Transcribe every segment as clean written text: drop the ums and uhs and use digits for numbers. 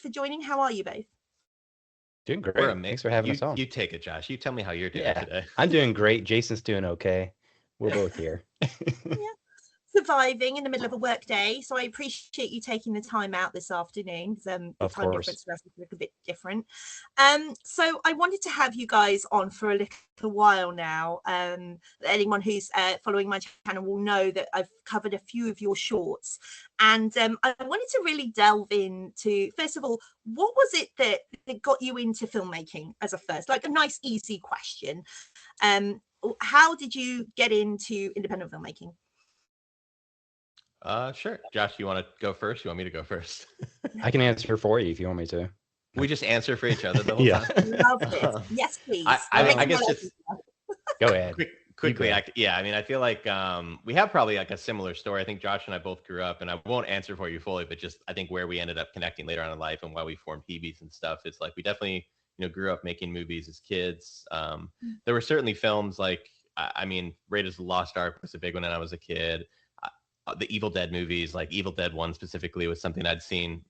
for joining. How are you both? Doing great. Thanks for having us on. You take it, Josh. You tell me how you're doing today. I'm doing great. Jason's doing okay. We're both here. Surviving in the middle of a work day, so I appreciate you taking the time out this afternoon, because the time difference for us is a bit different. So I wanted to have you guys on for a little while now. Anyone who's following my channel will know that I've covered a few of your shorts, and I wanted to really delve into, first of all, what was it that got you into filmmaking as a first, like a nice easy question. How did you get into independent filmmaking? Sure. Josh, you want to go first? You want me to go first? I can answer for you if you want me to. We just answer for each other the whole time. Love it. Yes, please. I guess just go ahead. Quickly. I feel like we have probably like a similar story. I think Josh and I both grew up, and I won't answer for you fully, but just I think where we ended up connecting later on in life and why we formed Heebies and stuff. It's like we definitely grew up making movies as kids. There were certainly films like Raiders of the Lost Ark was a big one when I was a kid. The Evil Dead movies, like Evil Dead 1 specifically, was something I'd seen.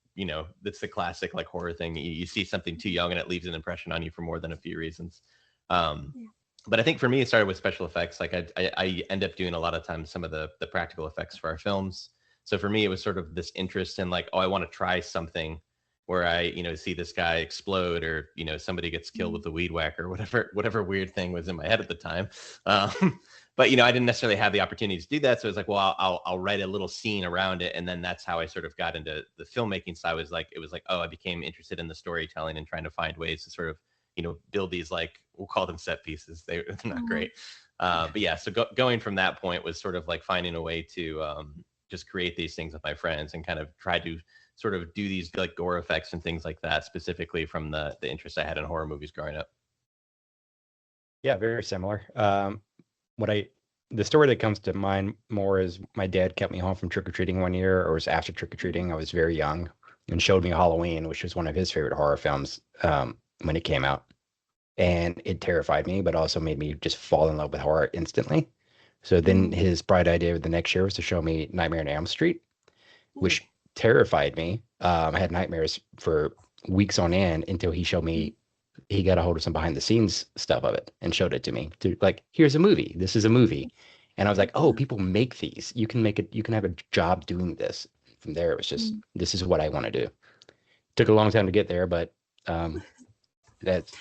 That's the classic like horror thing. You see something too young and it leaves an impression on you for more than a few reasons. But I think for me, it started with special effects. Like I end up doing a lot of times some of the practical effects for our films. So for me, it was sort of this interest in like, oh, I want to try something where I, see this guy explode, or, somebody gets killed with a weed whacker, whatever weird thing was in my head at the time. But, I didn't necessarily have the opportunity to do that. So it's like, well, I'll write a little scene around it. And then that's how I sort of got into the filmmaking side. It was like, oh, I became interested in the storytelling and trying to find ways to sort of, build these, like, we'll call them set pieces. They're not great. But yeah, so going from that point was sort of like finding a way to just create these things with my friends and kind of try to sort of do these like gore effects and things like that, specifically from the interest I had in horror movies growing up. Yeah, very similar. The story that comes to mind more is my dad kept me home from trick-or-treating one year, or it was after trick-or-treating. I was very young, and showed me Halloween, which was one of his favorite horror films when it came out. And it terrified me, but also made me just fall in love with horror instantly. So then his bright idea the next year was to show me Nightmare on Elm Street, which terrified me. I had nightmares for weeks on end until he showed me, he got a hold of some behind the scenes stuff of it and showed it to me. Like, here's a movie. This is a movie. And I was like, oh, people make these. You can make it. You can have a job doing this. From there, it was just, this is what I want to do. Took a long time to get there, but that's,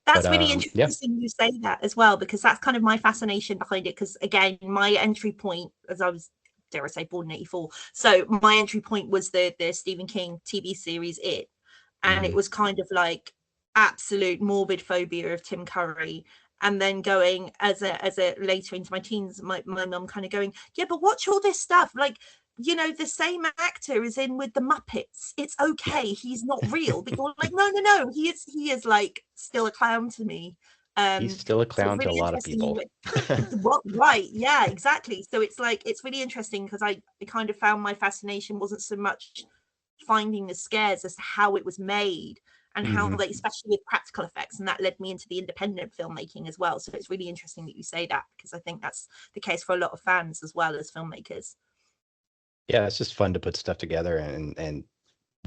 That's really interesting you say that as well, because that's kind of my fascination behind it. Because again, my entry point, as I was, dare I say, born in '84, so my entry point was the Stephen King TV series It, and it was kind of like absolute morbid phobia of Tim Curry. And then going as a later into my teens, my mum kind of going, yeah, but watch all this stuff, like, the same actor is in with the Muppets. It's okay. He's not real. But you're like, no. He is like still a clown to me. He's still a clown to a lot of people. Right. Yeah, exactly. So it's like, it's really interesting because I kind of found my fascination wasn't so much finding the scares as to how it was made and how they, especially with practical effects, and that led me into the independent filmmaking as well. So it's really interesting that you say that, because I think that's the case for a lot of fans as well as filmmakers. Yeah, it's just fun to put stuff together, and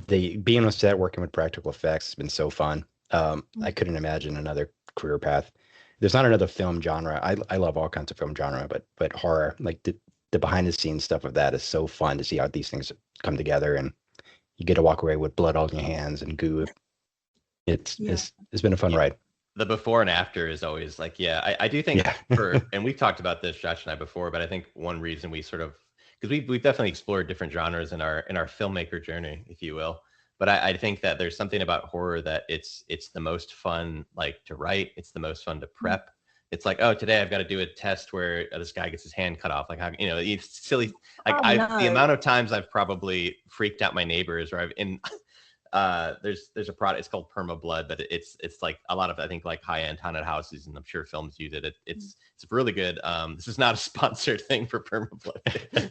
being on set working with practical effects has been so fun. I couldn't imagine another career path. There's not another film genre. I love all kinds of film genre, but horror, like the behind the scenes stuff of that is so fun to see how these things come together, and you get to walk away with blood on your hands and goo. It's been a fun ride. The before and after is always like, I do think and we've talked about this, Josh and I, before, but I think one reason we sort of, because we've definitely explored different genres in our filmmaker journey, if you will. But I think that there's something about horror that it's the most fun, like, to write. It's the most fun to prep. It's like, oh, today I've got to do a test where this guy gets his hand cut off. Like, how, it's silly. Like, the amount of times I've probably freaked out my neighbors, or I've there's a product, it's called Perma Blood, but it's like a lot of, I think, like high-end haunted houses, and I'm sure films use it. It's really good. This is not a sponsored thing for Perma Blood.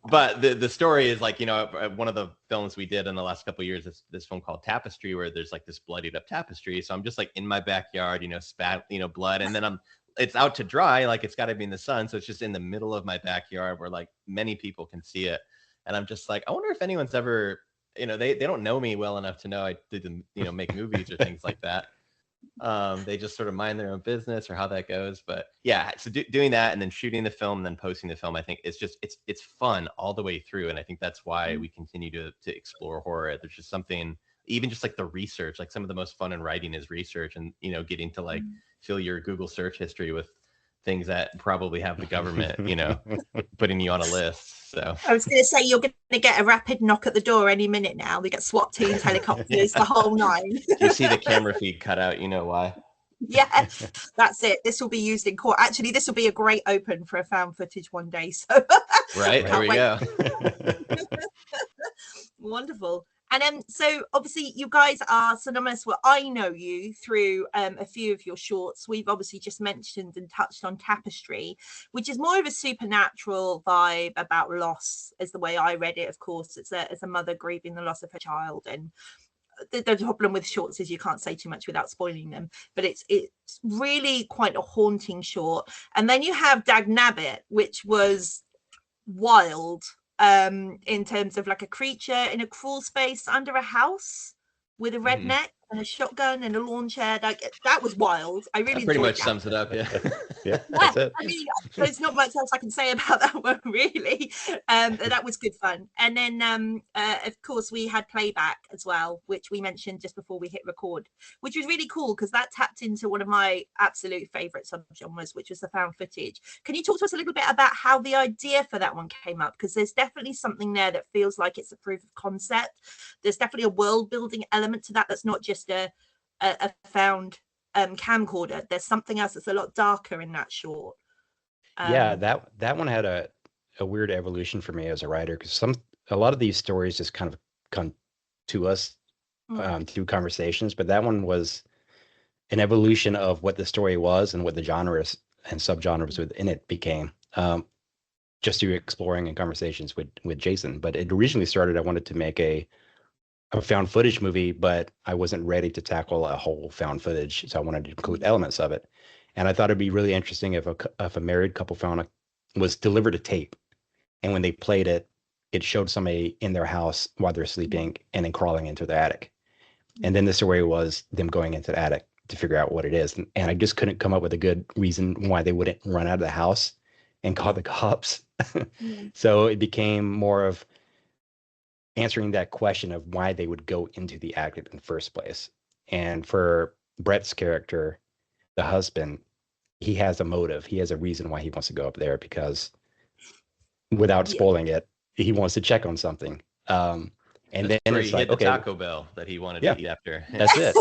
But the story is like, one of the films we did in the last couple of years, this film called Tapestry, where there's like this bloodied up tapestry. So I'm just like in my backyard, spat, blood, and then it's out to dry, like it's got to be in the sun. So it's just in the middle of my backyard where like many people can see it. And I'm just like, I wonder if anyone's ever you know, they don't know me well enough to know I didn't, you know, make movies or things like that. They just sort of mind their own business or how that goes. But yeah, so doing that and then shooting the film and then posting the film, I think it's just it's fun all the way through. And I think that's why we continue to explore horror. There's just something, even just like the research, like some of the most fun in writing is research, and you know, getting to like fill your Google search history with things that probably have the government, you know, putting you on a list. So I was going to say, you're going to get a rapid knock at the door any minute now. We get SWAT teams, helicopters, the whole nine. You see the camera feed cut out, you know why. Yeah, that's it. This will be used in court. Actually, this will be a great open for a found footage one day. So right, there we go. Wonderful. And then, so obviously you guys are synonymous. Well, I know you through a few of your shorts. We've obviously just mentioned and touched on Tapestry, which is more of a supernatural vibe about loss, is the way I read it. Of course, it's a mother grieving the loss of her child. And the problem with shorts is you can't say too much without spoiling them. But it's really quite a haunting short. And then you have Dagnabbit, which was wild. In terms of like a creature in a crawl space under a house with a redneck and a shotgun and a lawn chair. Like, that was wild. I really that pretty much that. sums it up. Yeah, that's it. I mean, there's not much else I can say about that one, really. That was good fun. And then of course we had Playback as well, which we mentioned just before we hit record, which was really cool because that tapped into one of my absolute favorite subgenres, which was the found footage. Can you talk to us a little bit about how the idea for that one came up? Because there's definitely something there that feels like it's a proof of concept. There's definitely a world building element to that that's not just a found camcorder. There's something else that's a lot darker in that short. Yeah, that one had a weird evolution for me as a writer, because a lot of these stories just kind of come to us through conversations, but that one was an evolution of what the story was and what the genres and subgenres within it became, just through exploring and conversations with Jason. But it originally started, I wanted to make a found footage movie, but I wasn't ready to tackle a whole found footage, so I wanted to include elements of it. And I thought it'd be really interesting if a married couple was delivered a tape, and when they played it, it showed somebody in their house while they're sleeping and then crawling into the attic. And then the story was them going into the attic to figure out what it is. And I just couldn't come up with a good reason why they wouldn't run out of the house and call the cops. So it became more of answering that question of why they would go into the attic in the first place. And for Brett's character, the husband, he has a motive. He has a reason why he wants to go up there, because without spoiling it, he wants to check on something. And then it's like, okay, Taco Bell that he wanted to eat after. That's it.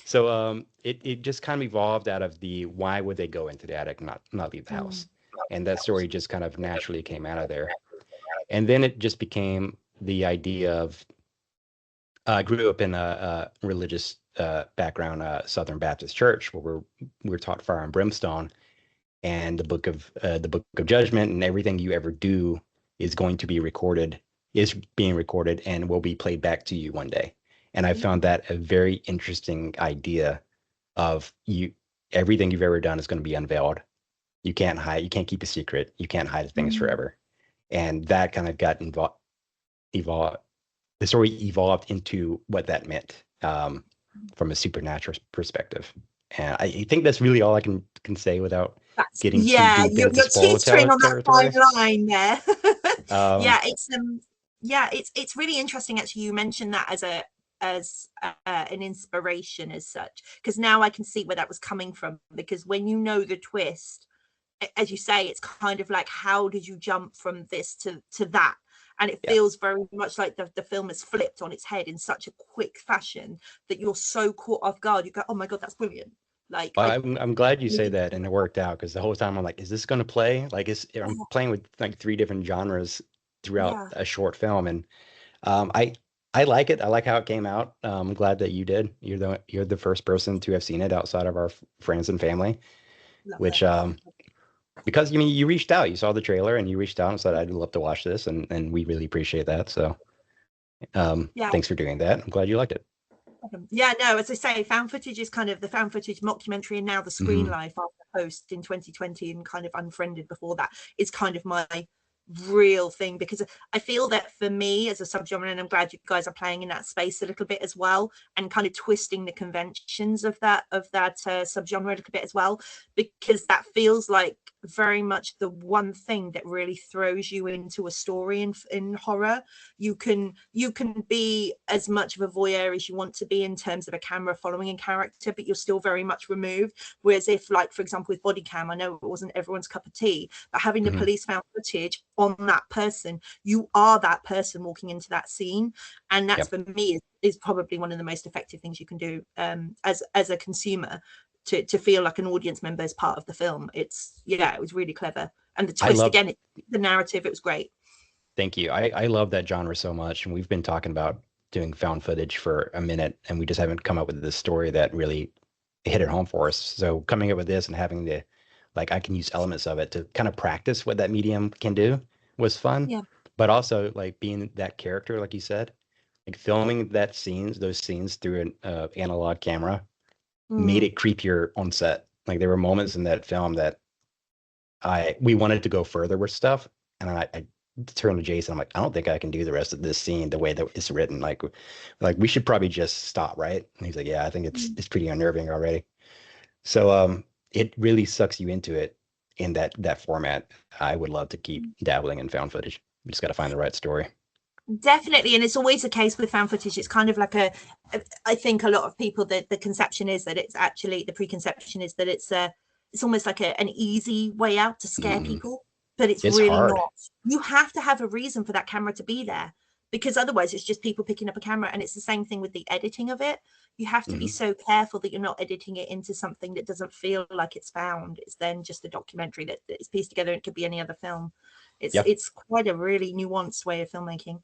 So it just kind of evolved out of the why would they go into the attic, not leave the house. And that story just kind of naturally came out of there. And then it just became the idea of, I grew up in a religious background, Southern Baptist church, where we're taught fire and brimstone, and the book of judgment, and everything you ever do is being recorded and will be played back to you one day. And I found that a very interesting idea of everything you've ever done is going to be unveiled. You can't hide, you can't keep a secret, you can't hide things forever. And that kind of got evolved. The story evolved into what that meant from a supernatural perspective. And I think that's really all I can say without getting too deep you're into teetering on that territory. fine line there. It's really interesting actually. You mentioned that as an inspiration as such, because now I can see where that was coming from, because when you know the twist, as you say, it's kind of like, how did you jump from this to that? And it feels very much like the film is flipped on its head in such a quick fashion that you're so caught off guard. You go, oh my God, that's brilliant. Like, I'm glad you say that, and it worked out, because the whole time I'm like, is this going to play? Like, I'm playing with like 3 different genres throughout a short film, and I like it. I like how it came out. I'm glad that you did. You're the first person to have seen it outside of our friends and family, which because you reached out, you saw the trailer and you reached out and said, I'd love to watch this, and we really appreciate that. So thanks for doing that. I'm glad you liked it. Yeah, no, as I say, found footage is kind of the found footage mockumentary, and now the screen life after Post in 2020 and kind of Unfriended before that is kind of my real thing, because I feel that for me as a subgenre, and I'm glad you guys are playing in that space a little bit as well, and kind of twisting the conventions of that subgenre a little bit as well, because that feels like very much the one thing that really throws you into a story in horror. You can be as much of a voyeur as you want to be in terms of a camera following a character, but you're still very much removed. Whereas if, like, for example, with body cam, I know it wasn't everyone's cup of tea, but having the police found footage on that person, you are that person walking into that scene, and that's for me is probably one of the most effective things you can do as a consumer, to feel like an audience member as part of the film. It was really clever, and the twist again, the narrative, it was great. Thank you. I love that genre so much, and we've been talking about doing found footage for a minute, and we just haven't come up with this story that really hit it home for us. So coming up with this and having the, like, I can use elements of it to kind of practice what that medium can do was fun. Yeah. But also, like, being that character, like you said, like filming those scenes through an analog camera made it creepier on set. Like, there were moments in that film that we wanted to go further with stuff, and I turned to Jason. I'm like, I don't think I can do the rest of this scene the way that it's written. Like we should probably just stop, right? And he's like, yeah, I think it's pretty unnerving already. So it really sucks you into it in that format. I would love to keep dabbling in found footage. We just got to find the right story. Definitely, and it's always the case with found footage. It's kind of like I think a lot of people, the conception is that it's actually, the preconception is that it's almost like an easy way out to scare people, but it's really hard. not. You have to have a reason for that camera to be there, because otherwise it's just people picking up a camera. And it's the same thing with the editing of it. You have to be so careful that you're not editing it into something that doesn't feel like it's found. It's then just a documentary that is pieced together. It could be any other film. It's quite a really nuanced way of filmmaking.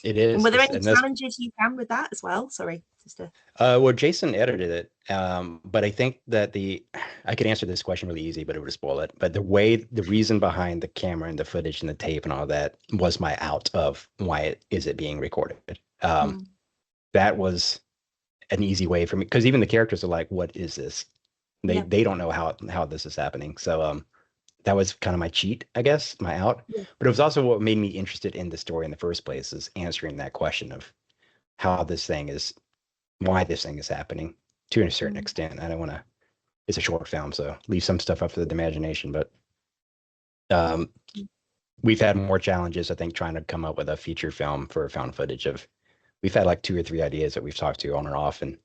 It is. And were there any challenges you found with that as well? Sorry, sister. Well, Jason edited it, but I think that I could answer this question really easy, but it would spoil it. But the reason behind the camera and the footage and the tape and all that was my out of why is it being recorded. That was an easy way for me, because even the characters are like, "What is this?" They don't know how this is happening. So that was kind of my cheat, I guess, my out. But it was also what made me interested in the story in the first place, is answering that question of why this thing is happening to a certain extent. I don't want to, it's a short film, so leave some stuff up to the imagination. But we've had more challenges, I think, trying to come up with a feature film for found footage. We've had like 2 or 3 ideas that we've talked to on and off. And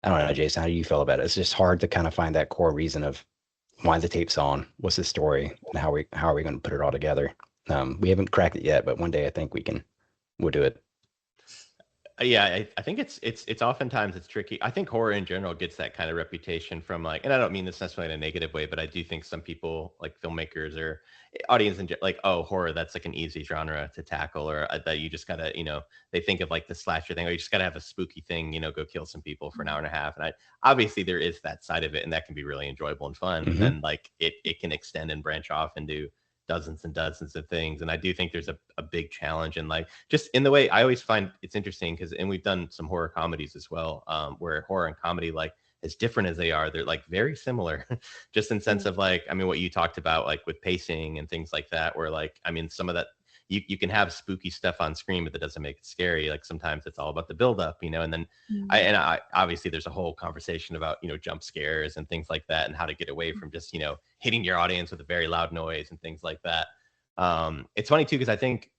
I don't know, Jason, how do you feel about it? It's just hard to kind of find that core reason of why the tape's on, what's the story, and how are we going to put it all together. We haven't cracked it yet, but one day I think we'll do it. Yeah, I think it's oftentimes it's tricky. I think horror in general gets that kind of reputation from, like, and I don't mean this necessarily in a negative way, but I do think some people, like filmmakers or audience, like, oh, horror, that's like an easy genre to tackle, or that you just gotta, they think of like the slasher thing, or you just gotta have a spooky thing, go kill some people for an hour and a half. And obviously there is that side of it, and that can be really enjoyable and fun. And then like it can extend and branch off into dozens and dozens of things. And I do think there's a big challenge, and like just in the way I always find it's interesting, because, and we've done some horror comedies as well, where horror and comedy, like, as different as they are, they're like very similar, just in sense of like, I mean, what you talked about, like with pacing and things like that, where like, I mean, some of that you can have spooky stuff on screen, but that doesn't make it scary. Like sometimes it's all about the buildup, and then I obviously there's a whole conversation about, jump scares and things like that, and how to get away from just, hitting your audience with a very loud noise and things like that. It's funny too, because I think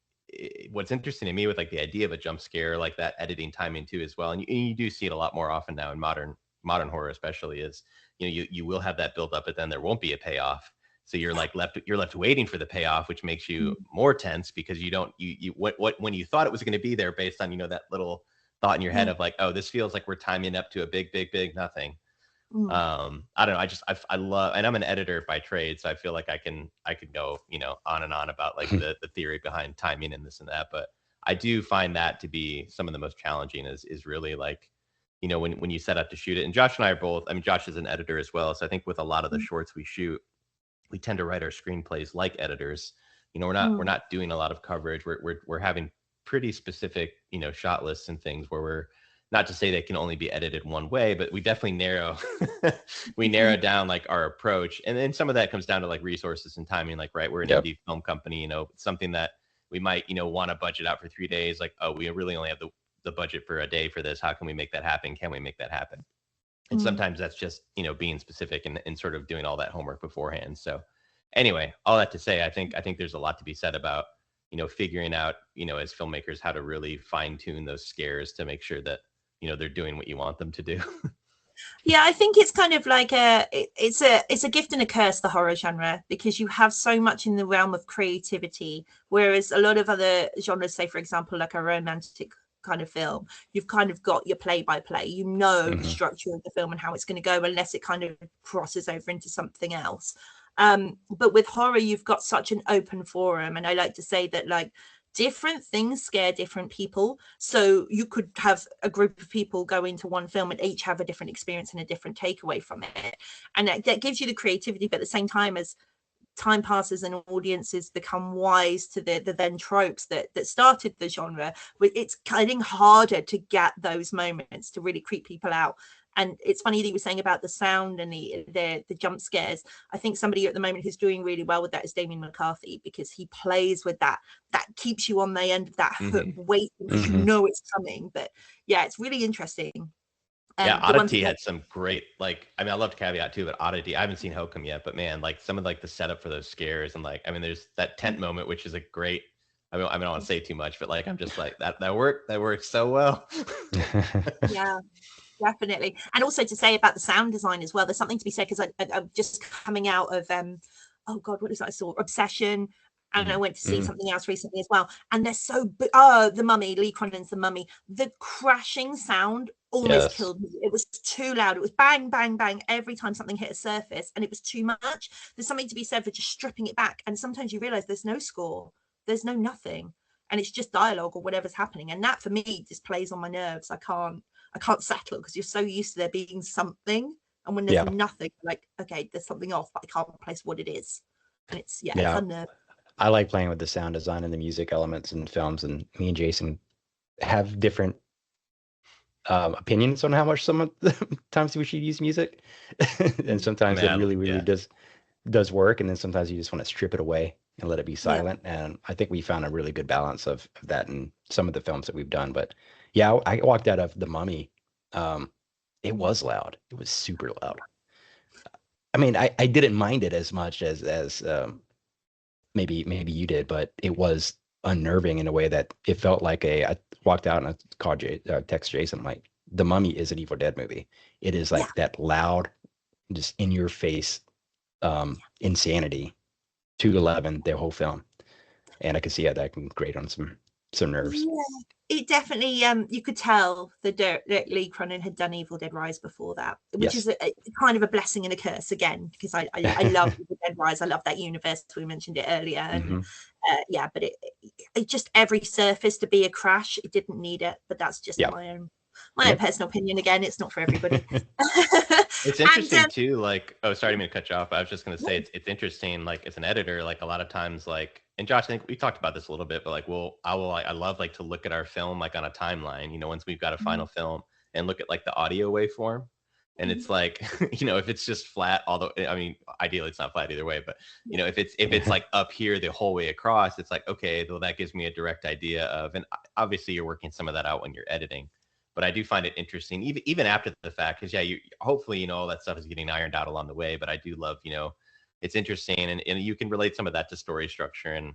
what's interesting to me with like the idea of a jump scare, like that editing timing too as well, and you do see it a lot more often now in modern horror especially, is you will have that build up, but then there won't be a payoff. So you're left waiting for the payoff, which makes you more tense, because when you thought it was going to be there based on, that little thought in your head of like, oh, this feels like we're timing up to a big nothing. I don't know. I love, and I'm an editor by trade, so I feel like I could go, on and on about like the theory behind timing and this and that. But I do find that to be some of the most challenging, is really like, when you set up to shoot it. And Josh and I are both, I mean, Josh is an editor as well. So I think with a lot of the shorts we shoot, we tend to write our screenplays like editors. We're not doing a lot of coverage. We're having pretty specific, shot lists and things where we're not to say they can only be edited one way, but we definitely narrow down like our approach. And then some of that comes down to like resources and timing. Like, right, we're an indie film company, something that we might, want to budget out for 3 days. Like, oh, we really only have the budget for a day for this. How can we make that happen? Can we make that happen? And sometimes that's just, being specific and sort of doing all that homework beforehand. So anyway, all that to say, I think there's a lot to be said about, figuring out, as filmmakers, how to really fine tune those scares to make sure that, they're doing what you want them to do. Yeah, I think it's kind of like it's a gift and a curse, the horror genre, because you have so much in the realm of creativity, whereas a lot of other genres, say for example, like a romantic kind of film, you've kind of got your play-by-play, the structure of the film and how it's going to go, unless it kind of crosses over into something else. But with horror, you've got such an open forum, and I like to say that like different things scare different people. So you could have a group of people go into one film and each have a different experience and a different takeaway from it, and that gives you the creativity. But at the same time, as time passes and audiences become wise to the then tropes that started the genre, it's getting harder to get those moments to really creep people out. And it's funny that you were saying about the sound and the jump scares. I think somebody at the moment who's doing really well with that is Damien McCarthy, because he plays with that keeps you on the end of that hook, waiting, because it's coming. But yeah, it's really interesting. Oddity had some great, I loved Caveat too, but Oddity, I haven't seen Hokum yet, but man, like some of like the setup for those scares, and there's that tent moment, which is a great, I don't want to say too much, but like I'm just like that worked so well. Yeah, definitely. And also to say about the sound design as well, there's something to be said, because I'm just coming out of oh god, what is that I saw? Obsession. And I went to see something else recently as well. And they're so The Mummy, Lee Cronen's The Mummy. The crashing sound almost killed me. It was too loud. It was bang, bang, bang every time something hit a surface, and it was too much. There's something to be said for just stripping it back. And sometimes you realize there's no score, there's no nothing, and it's just dialogue or whatever's happening. And that for me just plays on my nerves. I can't settle, because you're so used to there being something, and when there's nothing, like, okay, there's something off, but I can't place what it is. And it's it's unnerving. I like playing with the sound design and the music elements in films, and me and Jason have different opinions on how much some of the times we should use music. And sometimes it really does work, and then sometimes you just want to strip it away and let it be silent. And I think we found a really good balance of that in some of the films that we've done. But yeah, I walked out of The Mummy. It was loud. It was super loud. I mean, I didn't mind it as much as maybe you did, but it was unnerving in a way that it felt like I walked out and I called text Jason. I'm like, The Mummy is an Evil Dead movie. It is like that loud, just in your face insanity, 2-11, the whole film. And I could see how that can grate on some nerves. Yeah, it definitely, you could tell that Lee Cronin had done Evil Dead Rise before that, which is a kind of a blessing and a curse again, because I love Evil Dead Rise. I love that universe. We mentioned it earlier. And but it just, every surface to be a crash, it didn't need it. But that's just my own personal opinion. Again, it's not for everybody. It's interesting too, like, oh, sorry, I didn't mean to cut you off. I was just going to say, it's interesting, like, as an editor, like a lot of times, like, and Josh, I think we talked about this a little bit, but like, I love like to look at our film, like on a timeline, once we've got a final film, and look at like the audio waveform. And it's like, if it's just flat, although, I mean, ideally it's not flat either way, but if it's like up here the whole way across, it's like, okay, well, that gives me a direct idea of, and obviously you're working some of that out when you're editing. But I do find it interesting, even after the fact, because you hopefully all that stuff is getting ironed out along the way. But I do love, it's interesting, and you can relate some of that to story structure and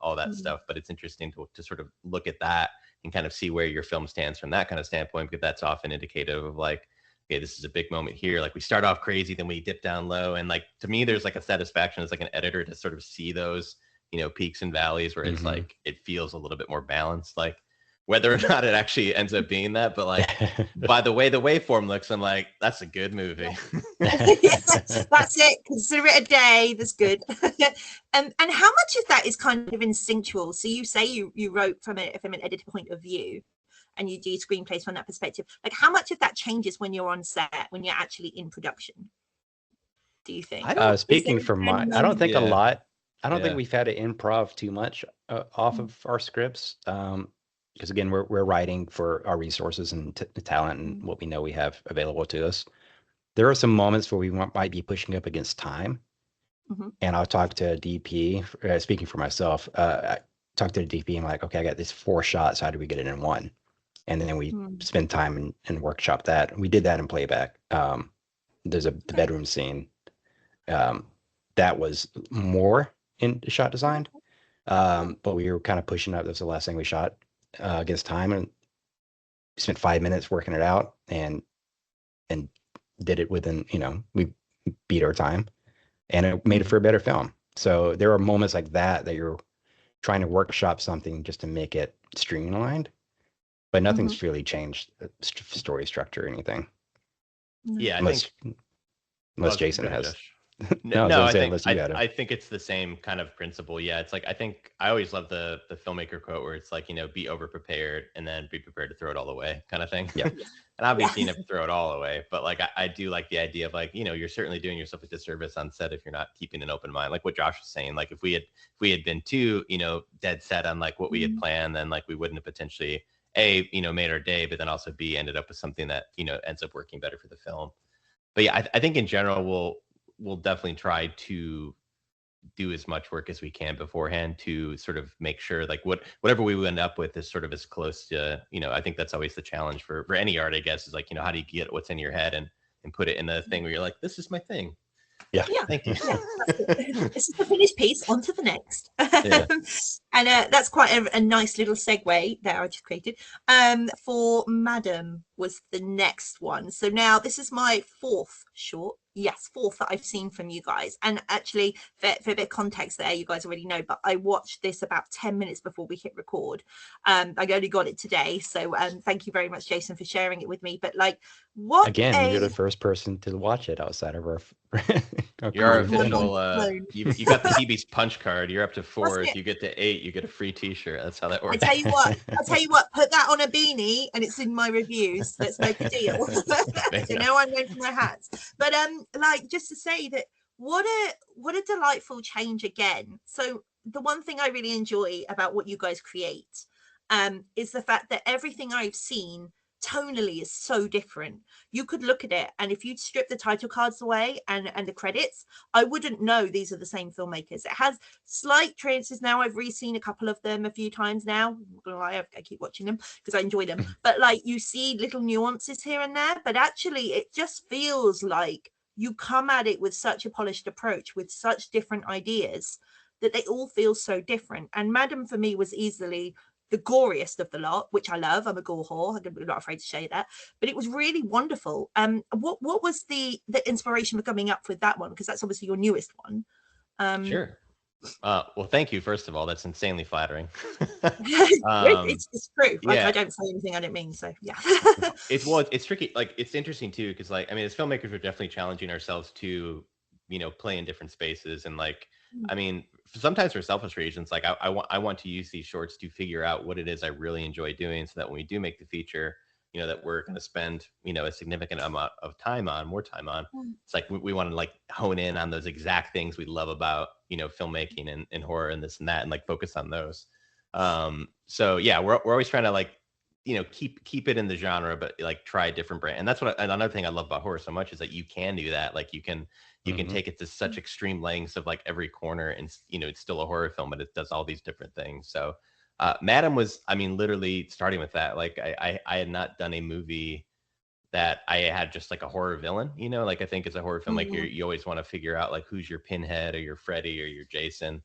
all that stuff. But it's interesting to sort of look at that and kind of see where your film stands from that kind of standpoint, because that's often indicative of like, okay, this is a big moment here. Like, we start off crazy, then we dip down low, and like, to me, there's like a satisfaction as like an editor to sort of see those peaks and valleys where it's like it feels a little bit more balanced. Like, whether or not it actually ends up being that, but like, by the way the waveform looks, I'm like, that's a good movie. That's it. Consider it a day. That's good. And how much of that is kind of instinctual? So you say you wrote from an editor point of view, and you do screenplays from that perspective. Like, how much of that changes when you're on set, when you're actually in production? Do you think? Speaking from I don't think a lot. I don't think we've had to improv too much off of our scripts. because again, we're writing for our resources and talent and what we know we have available to us. There are some moments where we might be pushing up against time. And I'll talk to a DP, speaking for myself, I talk to the DP and I'm like, okay, I got these 4 shots. How do we get it in one? And then we spend time and workshop that. We did that in Playback. There's the bedroom scene. That was more in shot design. But we were kind of pushing up. That was the last thing we shot against time, and spent 5 minutes working it out and did it within, we beat our time, and it made it for a better film. So there are moments like that you're trying to workshop something just to make it streamlined, but nothing's really changed story structure or anything. Yeah, unless Jason has. No, I think it's the same kind of principle. Yeah, it's like I always love the filmmaker quote where it's like, be over prepared and then be prepared to throw it all away, kind of thing. Yeah. And obviously you never throw it all away, but like I do like the idea of like, you're certainly doing yourself a disservice on set if you're not keeping an open mind. Like what Josh was saying, like if we had been too, dead set on like what we had planned, then like we wouldn't have potentially made our day, but then also B, ended up with something that ends up working better for the film. But yeah, I think in general we'll definitely try to do as much work as we can beforehand to sort of make sure like whatever we end up with is sort of as close to, I think that's always the challenge for any art, I guess, is like, how do you get what's in your head and put it in the thing where you're like, this is my thing. Yeah. Thank you. Yeah, this is the finished piece. On to the next. And that's quite a nice little segue that I just created. For Madam was the next one. So now this is my 4th short. Yes, 4th that I've seen from you guys. And actually, for a bit of context there, you guys already know, but I watched this about 10 minutes before we hit record. I only got it today. So thank you very much, Jason, for sharing it with me. But like, you're the first person to watch it outside of our you're official you got the Heebie's punch card. You're up to 4. If you get to 8, you get a free t-shirt. That's how that works. I'll tell you what, put that on a beanie and it's in my reviews. Let's make a deal. So now I'm going for my hats. But like, just to say that what a delightful change again. So the one thing I really enjoy about what you guys create is the fact that everything I've seen tonally is so different. You could look at it, and if you'd strip the title cards away and the credits, I wouldn't know these are the same filmmakers. It has slight traces now. I've re-seen a couple of them a few times now. I keep watching them because I enjoy them, but like you see little nuances here and there, but actually it just feels like you come at it with such a polished approach, with such different ideas, that they all feel so different. And Madam for me was easily the goriest of the lot, which I love. I'm a gore whore. I'm not afraid to say that. But it was really wonderful. What was the inspiration for coming up with that one? Because that's obviously your newest one. Sure. Well, thank you. First of all, that's insanely flattering. It's true. Yeah. I don't say anything I don't mean. So yeah. It's tricky. Like it's interesting too, because like I mean, as filmmakers, we're definitely challenging ourselves to play in different spaces, and like I mean, sometimes for selfish reasons, like I want to use these shorts to figure out what it is I really enjoy doing, so that when we do make the feature, that we're going to spend a significant amount of more time on. It's like we want to like hone in on those exact things we love about filmmaking and horror and this and that, and like focus on those. So yeah, we're always trying to like keep it in the genre, but like try a different brand. And that's what another thing I love about horror so much is that you can do that. Like you can take it to such extreme lengths of like every corner, and it's still a horror film, but it does all these different things. So Madam was, I mean, literally starting with that. Like I had not done a movie that I had just like a horror villain, like I think as a horror film, like you always want to figure out like who's your Pinhead or your Freddy or your Jason.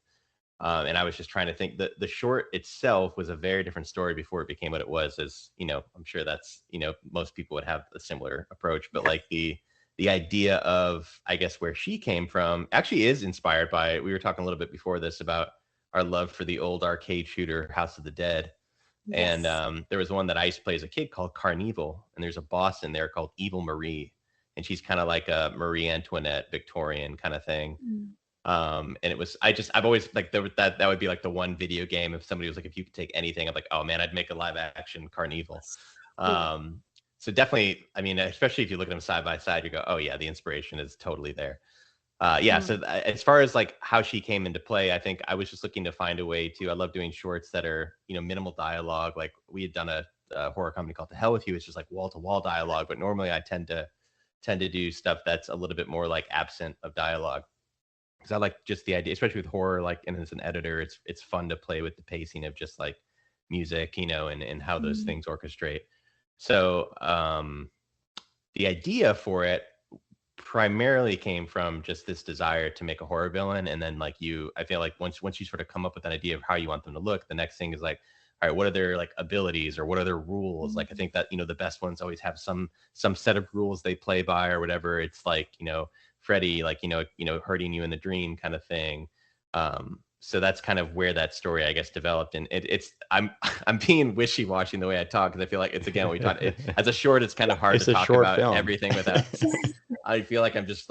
And I was just trying to think that the short itself was a very different story before it became what it was. As I'm sure that's most people would have a similar approach, but like the idea of, I guess, where she came from actually is inspired by, we were talking a little bit before this about our love for the old arcade shooter House of the Dead. Yes. And there was one that I used to play as a kid called Carnival, and there's a boss in there called Evil Marie, and she's kind of like a Marie Antoinette Victorian kind of thing. And it was, I've always like that would be like the one video game, if somebody was like, if you could take anything, I'm like, oh man, I'd make a live action Carnival. So definitely, I mean, especially if you look at them side by side, you go, oh yeah, the inspiration is totally there. Yeah. So as far as like how she came into play, I think I was just looking to find a way to. I love doing shorts that are, you know, minimal dialogue. Like we had done a horror comedy called The Hell with You. It's just like wall to wall dialogue. But normally I tend to do stuff that's a little bit more like absent of dialogue, because I like just the idea, especially with horror. Like, and as an editor, it's fun to play with the pacing of just like music, you know, and how those things orchestrate. So the idea for it primarily came from just this desire to make a horror villain. And then like I feel like once you sort of come up with an idea of how you want them to look, the next thing is like, all right, what are their like abilities, or what are their rules? Like I think that, you know, the best ones always have some set of rules they play by or whatever. It's like, you know, Freddy, like, you know, hurting you in the dream kind of thing. So that's kind of where that story, I guess, developed. And I'm being wishy-washy in the way I talk, because I feel like it's, again, we talked as a short, it's kind of hard to talk about everything without. I feel like I'm just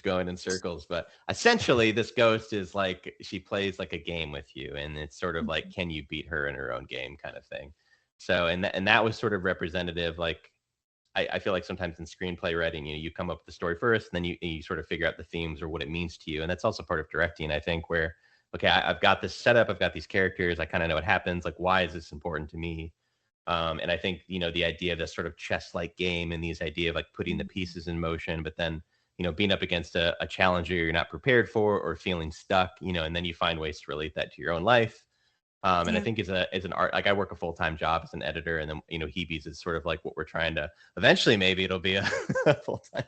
going in circles. But essentially, this ghost is like, she plays like a game with you, and it's sort of like, can you beat her in her own game kind of thing. So and that was sort of representative. Like I feel like sometimes in screenplay writing, you come up with the story first, and then you sort of figure out the themes or what it means to you. And that's also part of directing, I think, where, okay, I've got this setup, I've got these characters, I kind of know what happens. Like, why is this important to me? And I think, you know, the idea of this sort of chess-like game, and these idea of like putting the pieces in motion, but then, you know, being up against a challenger you're not prepared for, or feeling stuck, you know, and then you find ways to relate that to your own life. And I think as an art, like I work a full-time job as an editor, and then, you know, Heebies is sort of like what we're trying to, eventually maybe it'll be a full-time.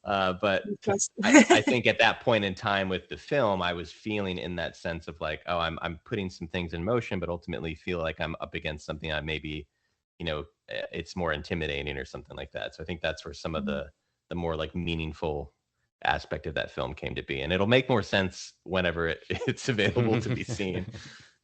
But I think at that point in time with the film, I was feeling in that sense of like, oh, I'm putting some things in motion, but ultimately feel like I'm up against something that maybe, you know, it's more intimidating or something like that. So I think that's where some of the more like meaningful aspect of that film came to be. And it'll make more sense whenever it's available to be seen.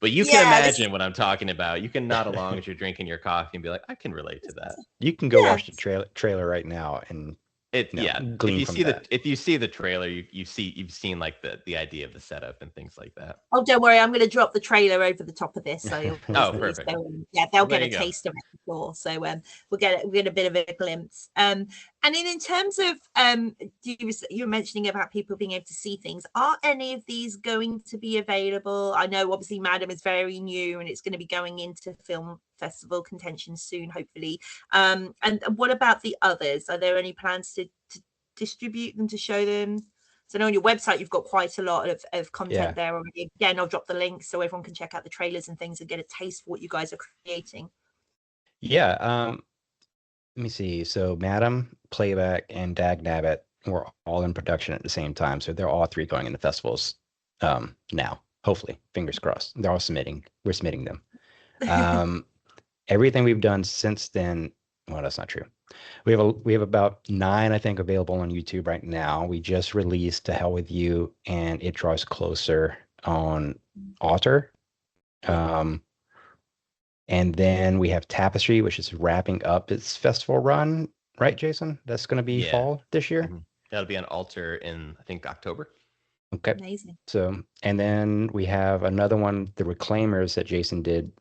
But you can imagine what I'm talking about. You can nod along as you're drinking your coffee and be like, I can relate to that. You can go watch the trailer right now and if you see the trailer, you've seen like the idea of the setup and things like that. Oh, don't worry, I'm going to drop the trailer over the top of this. So perfect. So, yeah, they'll get a taste of it before. So we'll get a bit of a glimpse. And then in terms of you were mentioning about people being able to see things. Are any of these going to be available? I know obviously Madam is very new, and it's going to be going into film festival contention soon, hopefully. And what about the others? Are there any plans to distribute them, to show them? So I know on your website you've got quite a lot of content there already. Again, I'll drop the link so everyone can check out the trailers and things and get a taste for what you guys are creating. Yeah. Let me see. So Madam, Playback, and Dagnabbit were all in production at the same time. So they're all three going into festivals now. Hopefully, fingers crossed. They're all submitting. We're submitting them. Everything we've done since then, well, that's not true. We have about 9, I think, available on YouTube right now. We just released To Hell With You and It Draws Closer on Alter. And then we have Tapestry, which is wrapping up its festival run, right, Jason? That's going to be fall this year. Mm-hmm. That'll be on Alter in, I think, October. Okay. Amazing. So, and then we have another one, The Reclaimers, that Jason did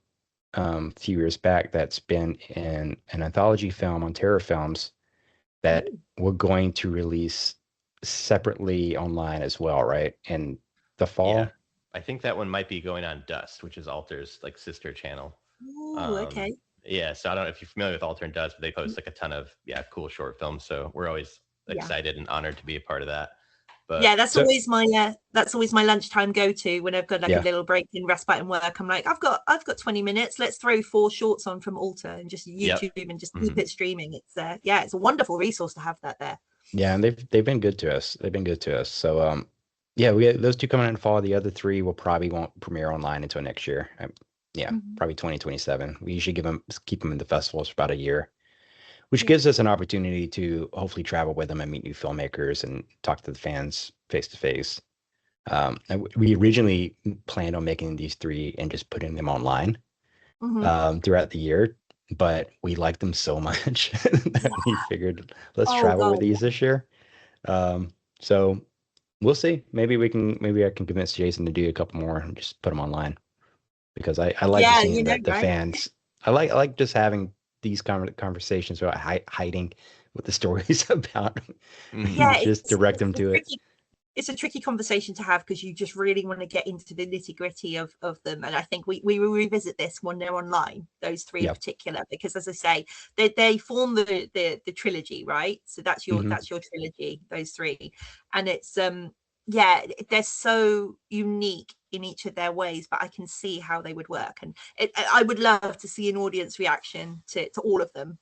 a few years back. That's been in an anthology film on Terror Films that we're going to release separately online as well, right? In the fall. Yeah. I think that one might be going on Dust, which is Alter's like sister channel. Oh, okay. Yeah, so I don't know if you're familiar with Alter and Dust, but they post like a ton of cool short films. So we're always excited and honored to be a part of that. But that's always my lunchtime go-to when I've got like a little break in respite and work. I'm like, I've got 20 minutes. Let's throw 4 shorts on from Alter and just YouTube and just keep it streaming. It's it's a wonderful resource to have that there. Yeah, and they've been good to us. So we have those 2 coming in the fall. The other 3 will probably won't premiere online until next year. Probably 2027. We usually keep them in the festivals for about a year, which gives us an opportunity to hopefully travel with them and meet new filmmakers and talk to the fans face to face. We originally planned on making these 3 and just putting them online throughout the year, but we liked them so much that we figured let's travel with these this year. So we'll see. Maybe I can convince Jason to do a couple more and just put them online, because I like seeing the fans. I like just having these conversations about hiding what the story is about. Just direct them to it. it's a tricky conversation to have because you just really want to get into the nitty gritty of them. And I think we will revisit this when they're online, those three in particular, because as I say, they form the trilogy, right? So that's your trilogy, those three. And it's they're so unique in each of their ways, but I can see how they would work. And I would love to see an audience reaction to all of them.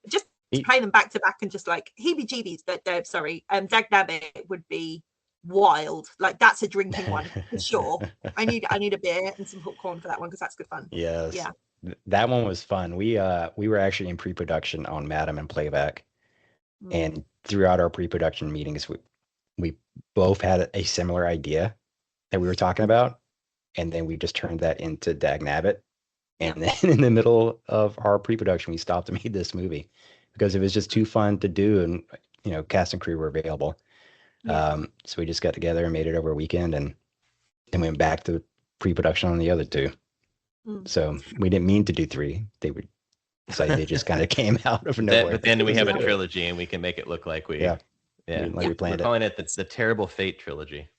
Just play them back to back and just like Heebie Jeebies, but Dagnabbit would be wild. Like that's a drinking one for sure. I need a beer and some popcorn for that one because that's good fun. Yes. Yeah. That one was fun. We were actually in pre-production on Madam and Playback. And throughout our pre-production meetings, we both had a similar idea that we were talking about. And then we just turned that into Dagnabbit. And then in the middle of our pre-production, we stopped and made this movie because it was just too fun to do. And, you know, cast and crew were available. So we just got together and made it over a weekend and then went back to pre-production on the other two. So we didn't mean to do three. They were decided they just kind of came out of nowhere. But then we have a trilogy and we can make it look like we planned we We're calling it the Terrible Fate trilogy.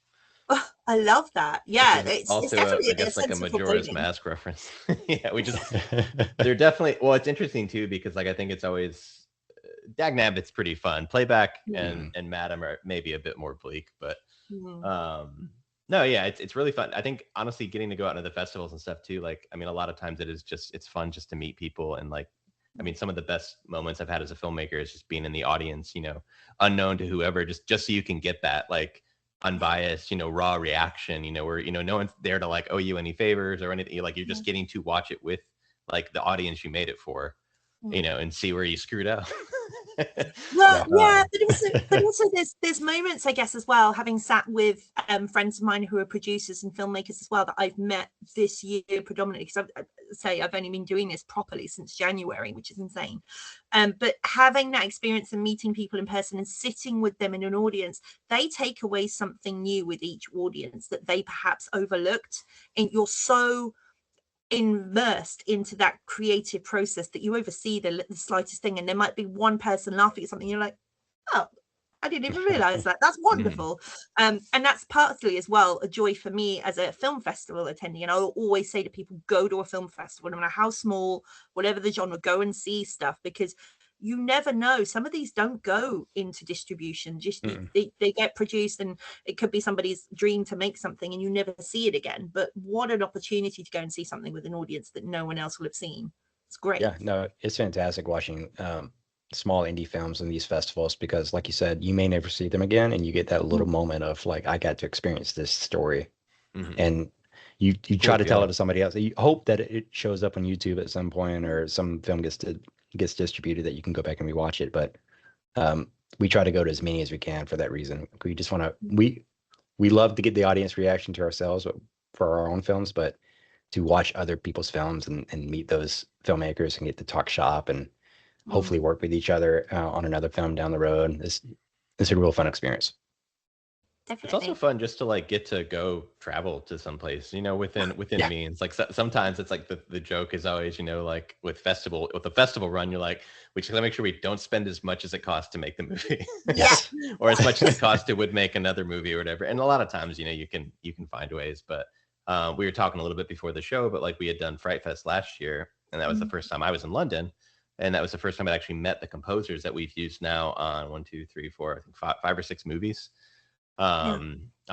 Oh, I love that. Yeah, it's also definitely I guess like a Majora's Mask reference. We just they're definitely it's interesting too because like I think it's always Dagnabbit's pretty fun. Playback and Madam are maybe a bit more bleak, but it's really fun. I think honestly getting to go out into the festivals and stuff too, like I mean a lot of times it's fun just to meet people and like I mean some of the best moments I've had as a filmmaker is just being in the audience, you know, unknown to whoever, just so you can get that like unbiased, you know, raw reaction, you know, where, you know, no one's there to like owe you any favors or anything. Like you're just getting to watch it with like the audience you made it for, you know, and see where you screwed up. Well, but also there's moments, I guess, as well, having sat with friends of mine who are producers and filmmakers as well that I've met this year predominantly because I've only been doing this properly since January, which is insane. But having that experience and meeting people in person and sitting with them in an audience, they take away something new with each audience that they perhaps overlooked. And you're so immersed into that creative process that you oversee the slightest thing, and there might be one person laughing at something, you're like, oh, I didn't even realize that. That's wonderful. And that's partly as well a joy for me as a film festival attending. And I'll always say to people, go to a film festival, no matter how small, whatever the genre, go and see stuff, because you never know. Some of these don't go into distribution. Just they get produced, and it could be somebody's dream to make something, and you never see it again. But what an opportunity to go and see something with an audience that no one else will have seen. It's great. Yeah, no, it's fantastic watching small indie films in these festivals because, like you said, you may never see them again, and you get that little moment of like, I got to experience this story, and you try to tell it to somebody else. You hope that it shows up on YouTube at some point, or some film gets distributed that you can go back and rewatch it. But we try to go to as many as we can for that reason. We just want to we love to get the audience reaction to ourselves for our own films, but to watch other people's films and meet those filmmakers and get to talk shop and hopefully work with each other on another film down the road. It's a real fun experience. Definitely. It's also fun just to like get to go travel to someplace, you know, within means. Like sometimes it's like the joke is always, you know, like with the festival run, you're like, we just gotta make sure we don't spend as much as it costs to make the movie, or as much as it cost it would make another movie or whatever. And a lot of times, you know, you can find ways. But we were talking a little bit before the show, but like we had done Fright Fest last year, and that was the first time I was in London. And that was the first time I actually met the composers that we've used now on 1, 2, 3, 4, I think 5 or 6 movies. I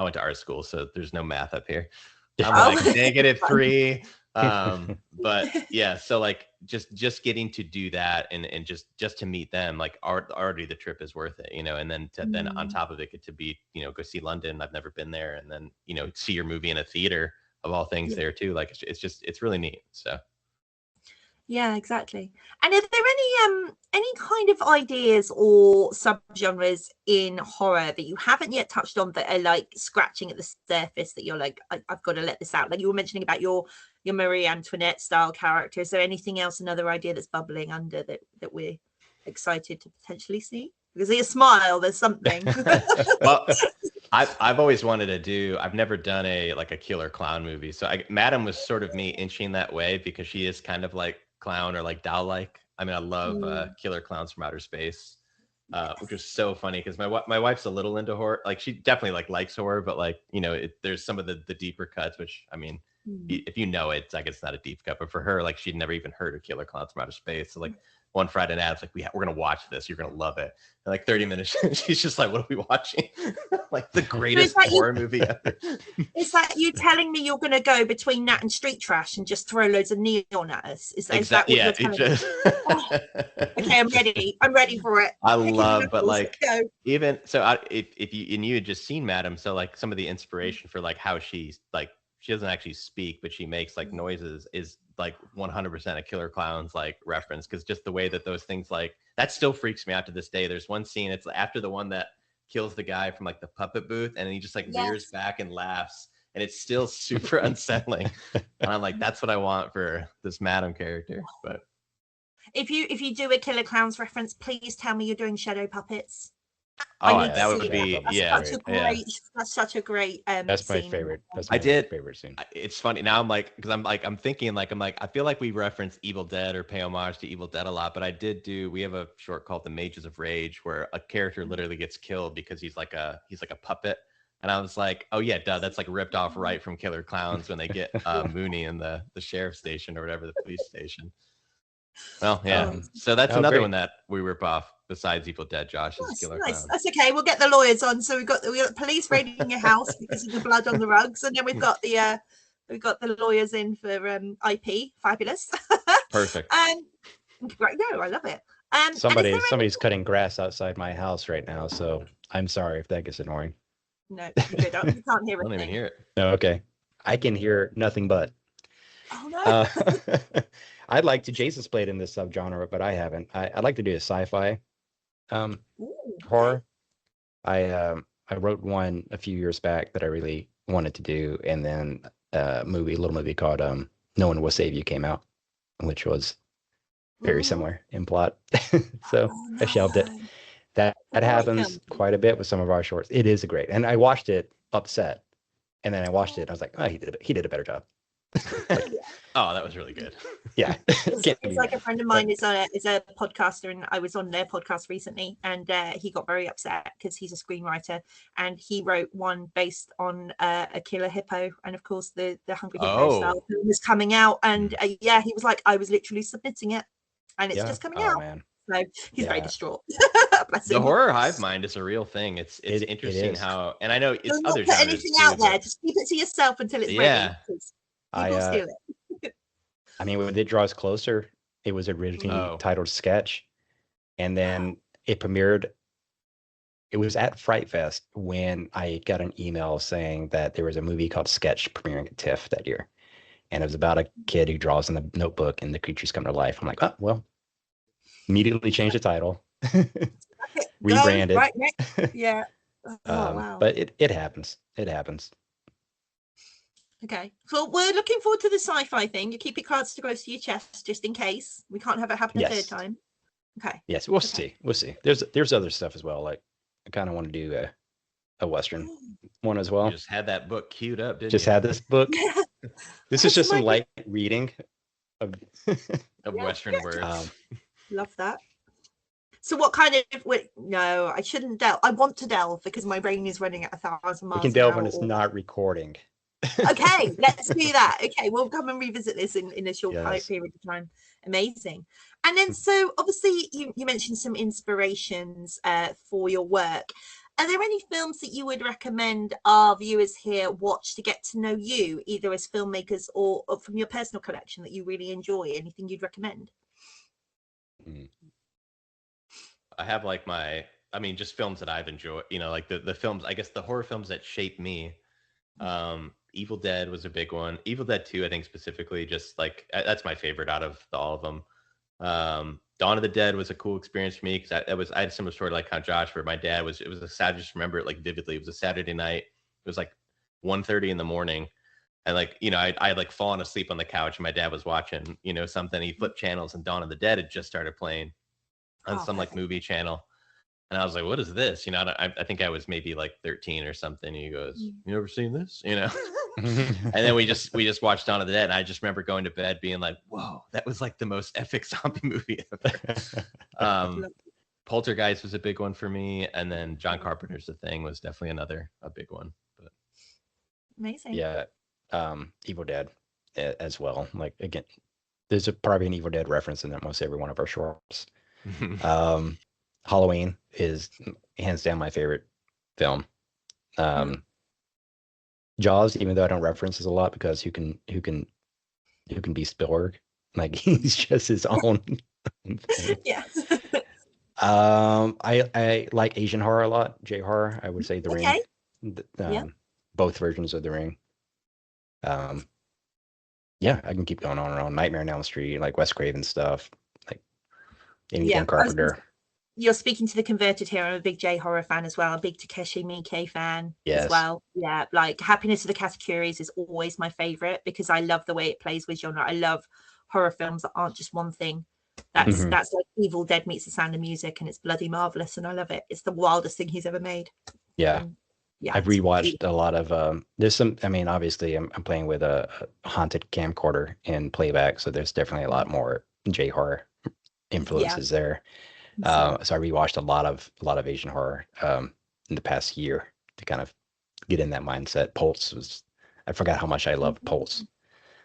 went to art school, so there's no math up here. I'm like -3. But yeah, so like just getting to do that and just to meet them, like already the trip is worth it, you know. And then then on top of it, get to be, you know, go see London. I've never been there, and then, you know, see your movie in a theater of all things there too. Like it's really neat. So. Yeah, exactly. And are there any kind of ideas or subgenres in horror that you haven't yet touched on that are like scratching at the surface that you're like, I've got to let this out? Like you were mentioning about your Marie Antoinette style character. Is there anything else, another idea that's bubbling under that we're excited to potentially see? Because you smile, there's something. Well, I've always wanted to do. I've never done a killer clown movie. So Madam was sort of me inching that way because she is kind of like clown or like doll-like. I mean, I love Killer Clowns from Outer Space. which was so funny because my wife's a little into horror. Like she definitely like likes horror, but like there's some of the deeper cuts, which I mean, if you know it, it's like it's not a deep cut. But for her, like she'd never even heard of Killer Clowns from Outer Space. So like one Friday night, it's like we're gonna watch this. You're gonna love it. And like 30 minutes, she's just like, "What are we watching?" Like the greatest horror movie ever. Is that you telling me you're gonna go between that and Street Trash and just throw loads of neon at us? Is that what you're telling me? Oh, okay, I'm ready for it. I love, but like even so, if you had just seen Madam, so like some of the inspiration for like how she's like she doesn't actually speak, but she makes like noises is like 100% a Killer Clowns like reference, because just the way that those things like that still freaks me out to this day. There's one scene, it's after the one that kills the guy from like the puppet booth, and he just like rears back and laughs, and it's still super unsettling. And I'm like, that's what I want for this Madam character. But if you do a Killer Clowns reference, please tell me you're doing shadow puppets. Oh, that would be that's such a great that's my scene. favorite. That's my favorite scene. It's funny now. I'm thinking I feel like we reference Evil Dead or pay homage to Evil Dead a lot, but we have a short called The Mages of Rage where a character literally gets killed because he's like a puppet. And I was like, oh yeah, duh, that's like ripped off right from Killer Clowns when they get Mooney in the sheriff's station or whatever, the police station. Well, yeah. So that's another one that we rip off besides Evil Dead. Josh is Killer Clowns. That's okay. We'll get the lawyers on. So we've got the police raiding your house because of the blood on the rugs, and then we've got the lawyers in for IP. Fabulous. Perfect. Great. No, I love it. Somebody's cutting grass outside my house right now, so I'm sorry if that gets annoying. No, you can't hear it. I don't even hear it. No, okay. I can hear nothing but. Oh no. I'd like to. Jason's played in this subgenre, but I haven't. I'd like to do a sci-fi horror. I wrote one a few years back that I really wanted to do, and then a little movie called No One Will Save You came out, which was very similar in plot. So I shelved it. That happens quite a bit with some of our shorts. It is and I watched it upset, and then I watched it and I was like, oh, he did a better job. Oh, that was really good. Yeah. It's like a friend of mine is a podcaster, and I was on their podcast recently, and he got very upset because he's a screenwriter, and he wrote one based on a killer hippo, and of course the Hungry Hippo style was coming out, and he was like, I was literally submitting it, and it's just coming out. Man. So he's very distraught. The horror hive mind is a real thing. It's interesting how, and I know it's other genres. Don't put anything out there. Just keep it to yourself until it's ready. People steal it. I mean, when it draws closer, it was originally titled Sketch, and then it premiered. It was at Fright Fest when I got an email saying that there was a movie called Sketch premiering at TIFF that year, and it was about a kid who draws in the notebook and the creatures come to life. I'm like, oh well. Immediately changed the title, rebranded. Right, yeah. Wow. But it happens. It happens. Okay. So we're looking forward to the sci-fi thing. You keep your cards close to your chest just in case. We can't have it happen a third time. Okay. Yes, we'll see. We'll see. There's other stuff as well. Like I kind of want to do a Western one as well. You just had that book queued up, didn't you? Had this book. This is just some light reading of Western words. Love that. So what kind of no, I shouldn't delve. I want to delve because my brain is running at 1,000 miles. We can delve when it's not recording. Okay, let's do that. Okay, we'll come and revisit this in a short period of time. Amazing. And then so obviously you mentioned some inspirations for your work. Are there any films that you would recommend our viewers here watch to get to know you, either as filmmakers or from your personal collection that you really enjoy? Anything you'd recommend? I have like just films that I've enjoyed, like the films, I guess the horror films that shaped me. Evil Dead was a big one. Evil Dead 2, I think specifically, just like that's my favorite out of all of them. Dawn of the Dead was a cool experience for me because I had a similar story like how Josh, where my dad it was a Saturday, just remember it like vividly. It was a Saturday night. It was like 1:30 in the morning. And like, I had like fallen asleep on the couch and my dad was watching, something. He flipped channels and Dawn of the Dead had just started playing on some like movie channel. And I was like, what is this? I think I was maybe like 13 or something. And he goes, you ever seen this? And then we just watched Dawn of the Dead. And I just remember going to bed being like, whoa, that was like the most epic zombie movie ever. Poltergeist was a big one for me, and then John Carpenter's The Thing was definitely a big one. But amazing. Yeah, Evil Dead as well. Like again, there's probably an Evil Dead reference in almost every one of our shorts. Halloween is hands down my favorite film. Jaws, even though I don't reference this a lot, because who can be Spielberg? Like he's just his own. Yeah. I like Asian horror a lot. J horror, I would say The Ring. Both versions of The Ring. Yeah, I can keep going on and on. Nightmare on Elm Street, like Wes Craven stuff, like anything Carpenter. You're speaking to the converted here. I'm a big J horror fan as well. A big Takeshi Miike fan as well. Yeah, like Happiness of the Katakuris is always my favorite because I love the way it plays with genre. I love horror films that aren't just one thing. That's like Evil Dead meets The Sound of Music, and it's bloody marvelous, and I love it. It's the wildest thing he's ever made. Yeah. I've rewatched a lot of there's some, I mean, obviously I'm playing with a haunted camcorder in Playback, so there's definitely a lot more J horror influences there. So I rewatched a lot of Asian horror in the past year to kind of get in that mindset. I forgot how much I love Pulse.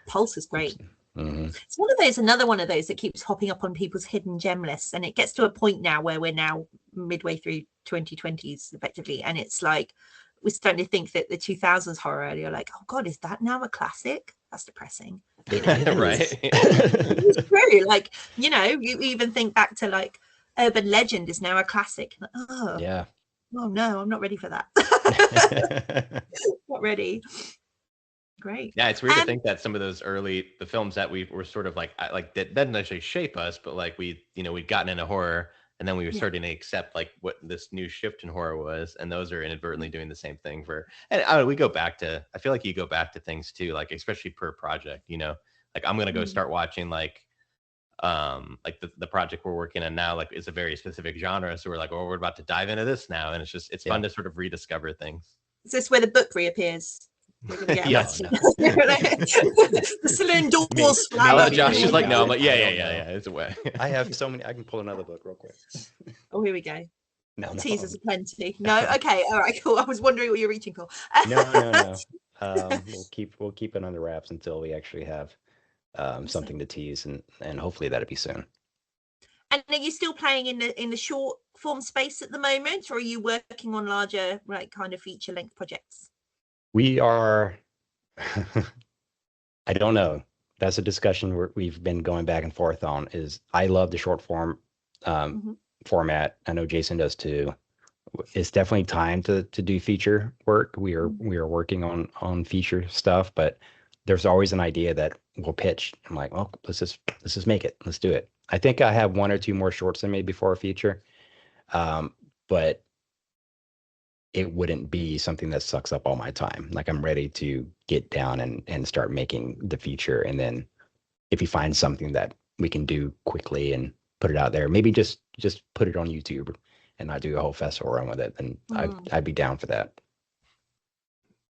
Pulse is great. It's another one of those that keeps hopping up on people's hidden gem lists, and it gets to a point now where we're now midway through 2020s effectively, and it's like we're starting to think that the 2000s horror, you're like, oh god, is that now a classic? That's depressing. You know, right. It's true. Like, you know, you even think back to like Urban Legend is now a classic. Like, oh no, I'm not ready for that. Not ready. Great. Yeah, it's weird to think that some of those the films that we were sort of like that didn't actually shape us, but like we'd gotten into horror, and then we were starting to accept like what this new shift in horror was, and those are inadvertently doing the same thing we go back to, I feel like you go back to things too, like especially per project, you know, like I'm gonna go start watching like the project we're working on now, like it's a very specific genre, so we're like, oh, we're about to dive into this now, and it's fun to sort of rediscover things. Is this where the book reappears? We're gonna get the saloon doors fly. Josh is like, no, I'm like, yeah, it's a way. I have so many. I can pull another book real quick. Oh, here we go. No. Teasers are plenty. No, okay, all right, cool. I was wondering what you're reaching for. No. We'll keep it under wraps until we actually have something to tease, and hopefully that'll be soon. And are you still playing in the short form space at the moment, or are you working on larger, like kind of feature length projects? We are, I don't know. That's a discussion we've been going back and forth on. Is I love the short form format. I know Jason does too. It's definitely time to do feature work. We are working on feature stuff, but there's always an idea that we'll pitch. I'm like, well, let's just make it. Let's do it. I think I have 1 or 2 more shorts than maybe before a feature, but it wouldn't be something that sucks up all my time. Like I'm ready to get down and start making the feature. And then if you find something that we can do quickly and put it out there, maybe just put it on YouTube and not do a whole festival run with it, then I'd be down for that.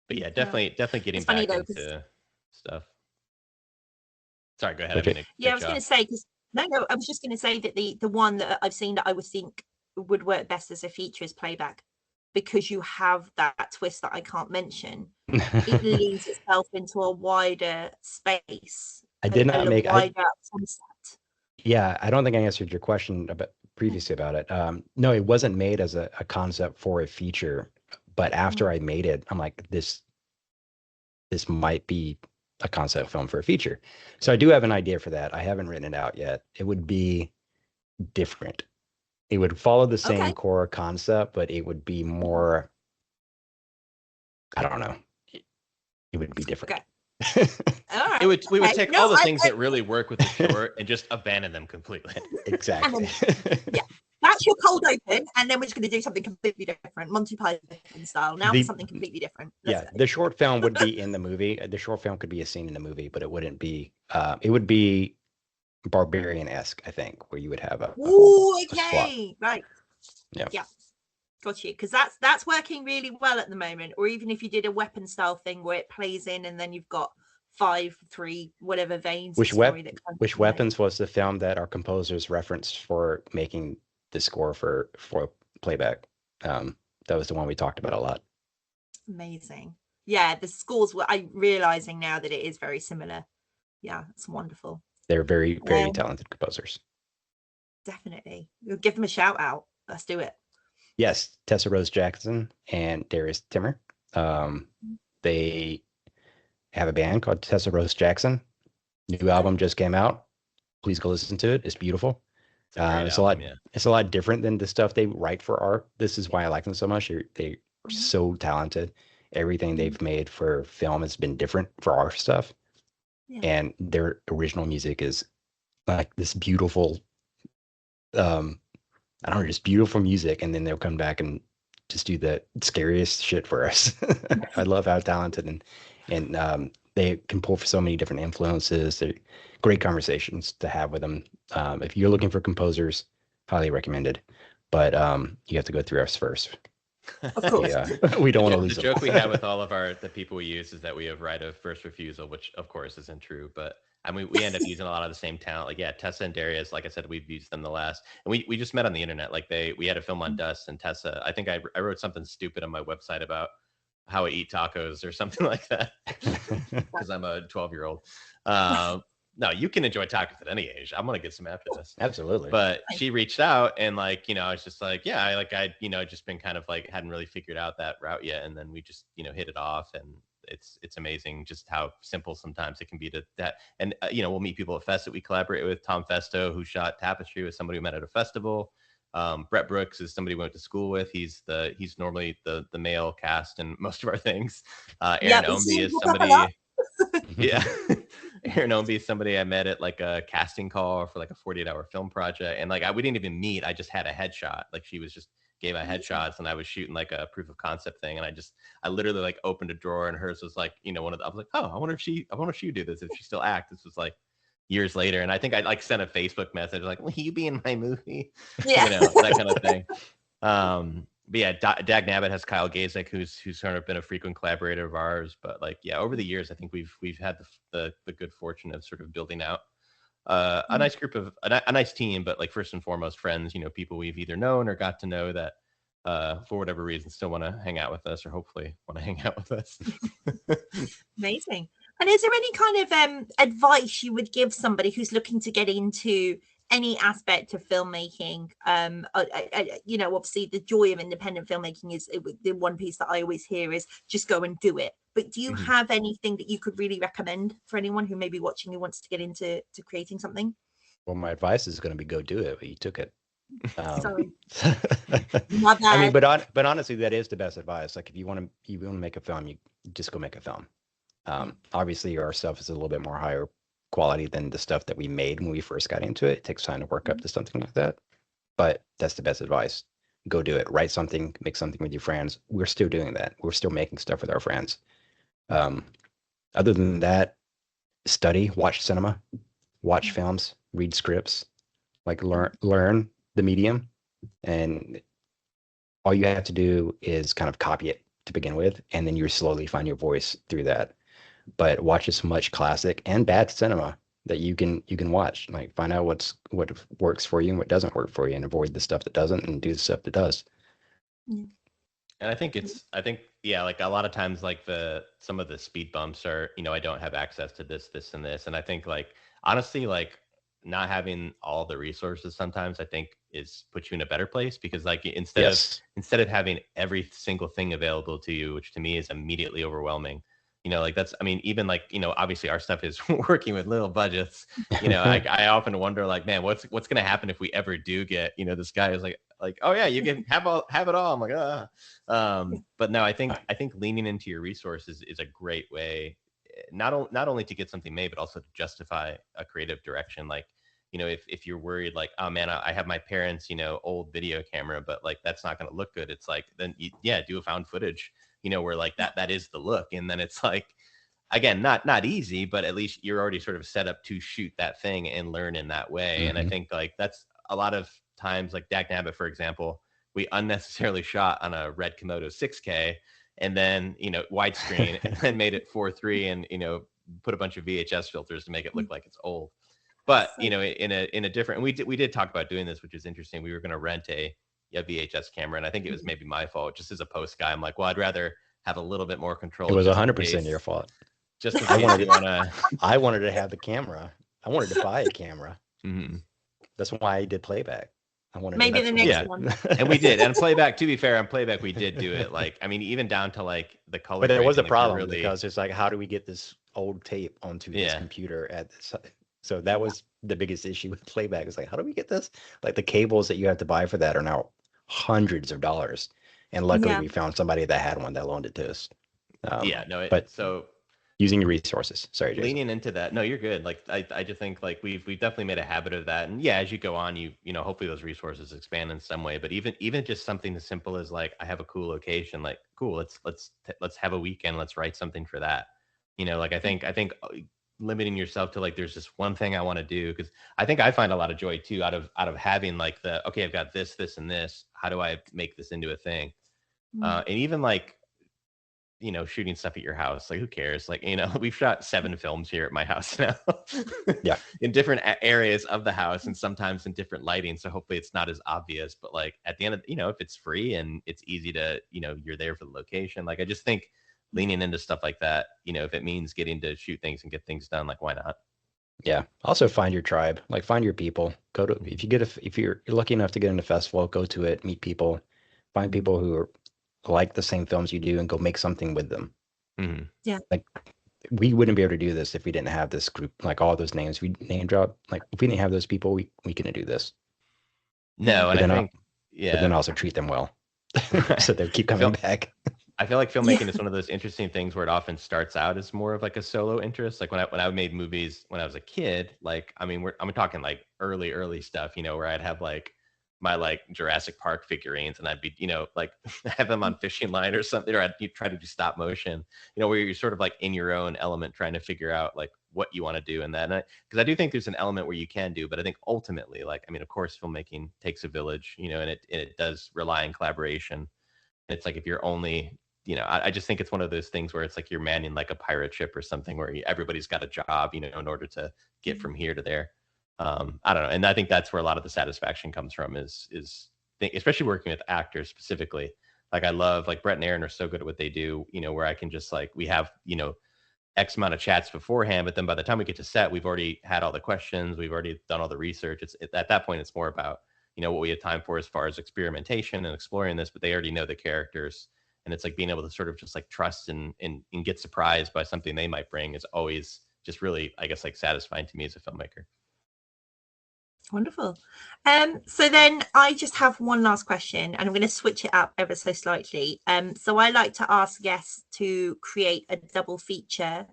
But yeah, definitely getting back into stuff. Sorry, go ahead. Okay. I was going to say, I was just going to say that the one that I've seen that I would think would work best as a feature is Playback, because you have that twist that I can't mention. It leans itself into a wider space. I did not make wider concept. Yeah, I don't think I answered your question previously about it. No, it wasn't made as a concept for a feature, but after I made it, I'm like, this might be a concept film for a feature. So I do have an idea for that. I haven't written it out yet. It would be different. It would follow the same core concept, but it would be more, I don't know. It would be different. Okay. All right. We would take all the things that really work with the short and just abandon them completely. Exactly. Yeah. That's your cold open, and then we're just going to do something completely different, Monty Python style. Now something completely different. The short film would be in the movie. The short film could be a scene in the movie, but it wouldn't be. It would be Barbarian-esque, I think, where you would have a right. Yeah, got you, because that's working really well at the moment. Or even if you did a weapon style thing where it plays in, and then you've got 3 whatever veins. Which Weapons was the film that our composers referenced for making the score for Playback. That was the one we talked about a lot. Amazing. Yeah, the scores were, I'm realizing now that it is very similar. Yeah, it's wonderful. They're very, very talented composers. Definitely. We'll give them a shout out. Let's do it. Yes, Tessa Rose Jackson and Darius Timmer. They have a band called Tessa Rose Jackson. New album just came out. Please go listen to it. It's beautiful. It's a lot different than the stuff they write for art. This is why I like them so much. They are so talented. Everything they've made for film has been different for our stuff. Yeah. And their original music is like this beautiful, just beautiful music. And then they'll come back and just do the scariest shit for us. I love how talented and they can pull for so many different influences. They're great conversations to have with them. If you're looking for composers, highly recommended. But you have to go through us first. Of course. We don't want to lose the joke we have with all of the people we use is that we have right of first refusal, which of course isn't true. But I mean, we end up using a lot of the same talent. Like, yeah, Tessa and Darius, like I said, we've used them the last. And we just met on the internet. Like we had a film on Dust, and Tessa, I think I wrote something stupid on my website about how I eat tacos or something like that because I'm a 12-year-old. No, you can enjoy tacos at any age. I'm gonna get some after this. Absolutely. But she reached out and I was just like, yeah, I just been kind of like hadn't really figured out that route yet, and then we just hit it off, and it's amazing just how simple sometimes it can be to that. And we'll meet people at Fest that we collaborate with. Tom Festo, who shot Tapestry, was somebody we met at a festival. Brett Brooks is somebody we went to school with. He's normally the male cast in most of our things. Aaron Omby is somebody. Yeah. Aaron Omby is somebody I met at like a casting call for like a 48-hour film project. And we didn't even meet. I just had a headshot. Like she was just gave out headshots, and I was shooting like a proof of concept thing. And I literally like opened a drawer, and hers was like, I was like, oh, I wonder if she would do this, if she still acts. This was like years later. And I think I like sent a Facebook message like, will you be in my movie? Yeah. That kind of thing. But yeah, Dagnabbit has Kyle Gazek, who's sort of been a frequent collaborator of ours. But over the years, I think we've had the good fortune of sort of building out a nice group of a nice team. But like first and foremost, friends, people we've either known or got to know that for whatever reason still want to hang out with us, or hopefully want to hang out with us. Amazing. And is there any kind of advice you would give somebody who's looking to get into any aspect of filmmaking? Obviously the joy of independent filmmaking is the one piece that I always hear is just go and do it. But do you have anything that you could really recommend for anyone who may be watching who wants to get into creating something? Well, my advice is going to be go do it, but you took it. Sorry. I mean, but honestly, that is the best advice. Like if you want to make a film, you just go make a film. Obviously our stuff is a little bit more higher quality than the stuff that we made when we first got into it. It takes time to work up to something like that, but that's the best advice. Go do it. Write something, make something with your friends. We're still doing that. We're still making stuff with our friends. Other than that, study, watch cinema, watch films, read scripts, like learn the medium, and all you have to do is kind of copy it to begin with, and then you slowly find your voice through that. But watch as much classic and bad cinema that you can watch. Like find out what works for you and what doesn't work for you, and avoid the stuff that doesn't and do the stuff that does. And I think like a lot of times like some of the speed bumps are, I don't have access to this and this. And I think like honestly, like not having all the resources sometimes I think puts you in a better place, because like instead of having every single thing available to you, which to me is immediately overwhelming. Like that's, I mean, even like, obviously our stuff is working with little budgets, I often wonder like, man, what's going to happen if we ever do get, this guy is like, oh yeah, you can have it all. I'm like, but no, I think leaning into your resources is a great way, not only to get something made, but also to justify a creative direction. Like, if you're worried like, oh man, I have my parents, old video camera, but like, that's not going to look good. It's like, then do a found footage, where like that is the look. And then it's like, again, not easy, but at least you're already sort of set up to shoot that thing and learn in that way. And I think like that's a lot of times, like Dagnabbit, for example, we unnecessarily shot on a red Komodo 6K and then, widescreen and then made it 4:3 and, put a bunch of VHS filters to make it look like it's old. But you know, in a different, we did talk about doing this, which is interesting. We were going to rent a VHS camera, and I think it was maybe my fault. Just as a post guy, I'm like, well, I'd rather have a little bit more control. It was 100% your fault. Just in case you want to. I wanted to have the camera. I wanted to buy a camera. Mm-hmm. That's why I did Playback. I wanted maybe the next one. And we did. And Playback, to be fair, on Playback, we did do it. Like, I mean, even down to like the color. But there was a problem really... because it's like, how do we get this old tape onto this computer at this? So that was the biggest issue with Playback. It's like, how do we get this? Like the cables that you have to buy for that are now hundreds of dollars. And luckily we found somebody that had one that loaned it to us. So using your resources. Sorry, Jason. Leaning into that. No, you're good. Like I just think like we've definitely made a habit of that. And yeah, as you go on, you know, hopefully those resources expand in some way. But even just something as simple as like, I have a cool location, like cool, let's have a weekend, let's write something for that. You know, like I think limiting yourself to like, there's just one thing I want to do, because I think I find a lot of joy too out of having like okay, I've got this, and this. How do I make this into a thing? And even like, you know, shooting stuff at your house, like who cares? Like, you know, we've shot 7 films here at my house now. In different areas of the house, and sometimes in different lighting, so hopefully it's not as obvious. But like at the end of, you know, if it's free and it's easy to, you know, you're there for the location, like I just think leaning into stuff like that, you know, if it means getting to shoot things and get things done, like why not? Yeah. Also find your tribe, like find your people. Go to, if you're lucky enough to get into a festival, go to it, meet people, find people who are like the same films you do, and go make something with them. Mm-hmm. Yeah. Like we wouldn't be able to do this if we didn't have this group, like all those names we name drop. Like if we didn't have those people, we couldn't do this. No, and I think, but then also treat them well. So they keep coming back. I feel like filmmaking is one of those interesting things where it often starts out as more of like a solo interest. Like when I made movies when I was a kid, like, I mean, I'm talking like early stuff, you know, where I'd have like my like Jurassic Park figurines, and I'd be, you know, like have them on fishing line or something, or I'd try to do stop motion, you know, where you're sort of like in your own element, trying to figure out like what you want to do in that. Because I do think there's an element where you can do, but I think ultimately, like, I mean, of course, filmmaking takes a village, you know, and it does rely on collaboration. It's like if you're only, you know, I just think it's one of those things where it's like you're manning like a pirate ship or something, where everybody's got a job, you know, in order to get from here to there. I don't know. And I think that's where a lot of the satisfaction comes from is especially working with actors specifically. Like I love, like Brett and Aaron are so good at what they do, you know, where I can just like, we have, you know, X amount of chats beforehand, but then by the time we get to set, we've already had all the questions. We've already done all the research. At that point, it's more about, you know, what we have time for as far as experimentation and exploring this, but they already know the characters. And it's like being able to sort of just like trust and get surprised by something they might bring is always just really, I guess, like satisfying to me as a filmmaker. Wonderful. So then I just have one last question, and I'm going to switch it up ever so slightly. So I like to ask guests to create a double feature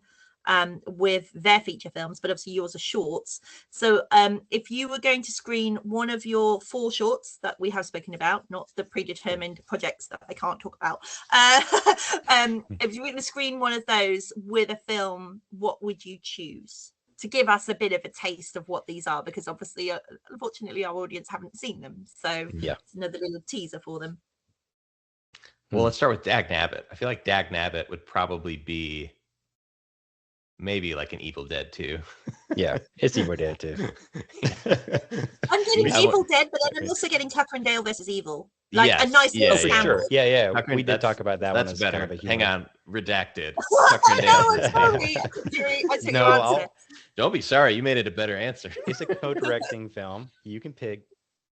with their feature films, but obviously yours are shorts. So if you were going to screen one of your 4 shorts that we have spoken about, not the predetermined projects that I can't talk about, if you were going to screen one of those with a film, what would you choose? To give us a bit of a taste of what these are, because obviously, unfortunately, our audience haven't seen them. So it's another little teaser for them. Well, let's start with Dagnabbit. I feel like Dagnabbit would probably be maybe like an Evil Dead 2. Yeah, it's Evil Dead 2. I'm getting Evil Dead, but then I'm also getting Tucker and Dale versus Evil. Like a nice little scandal. Sure. Yeah. We did talk about that one. That's better. Kind of Hang on, redacted. Tucker and Dale. I'm sorry. I took your answer. Don't be sorry. You made it a better answer. It's a co-directing film. You can pick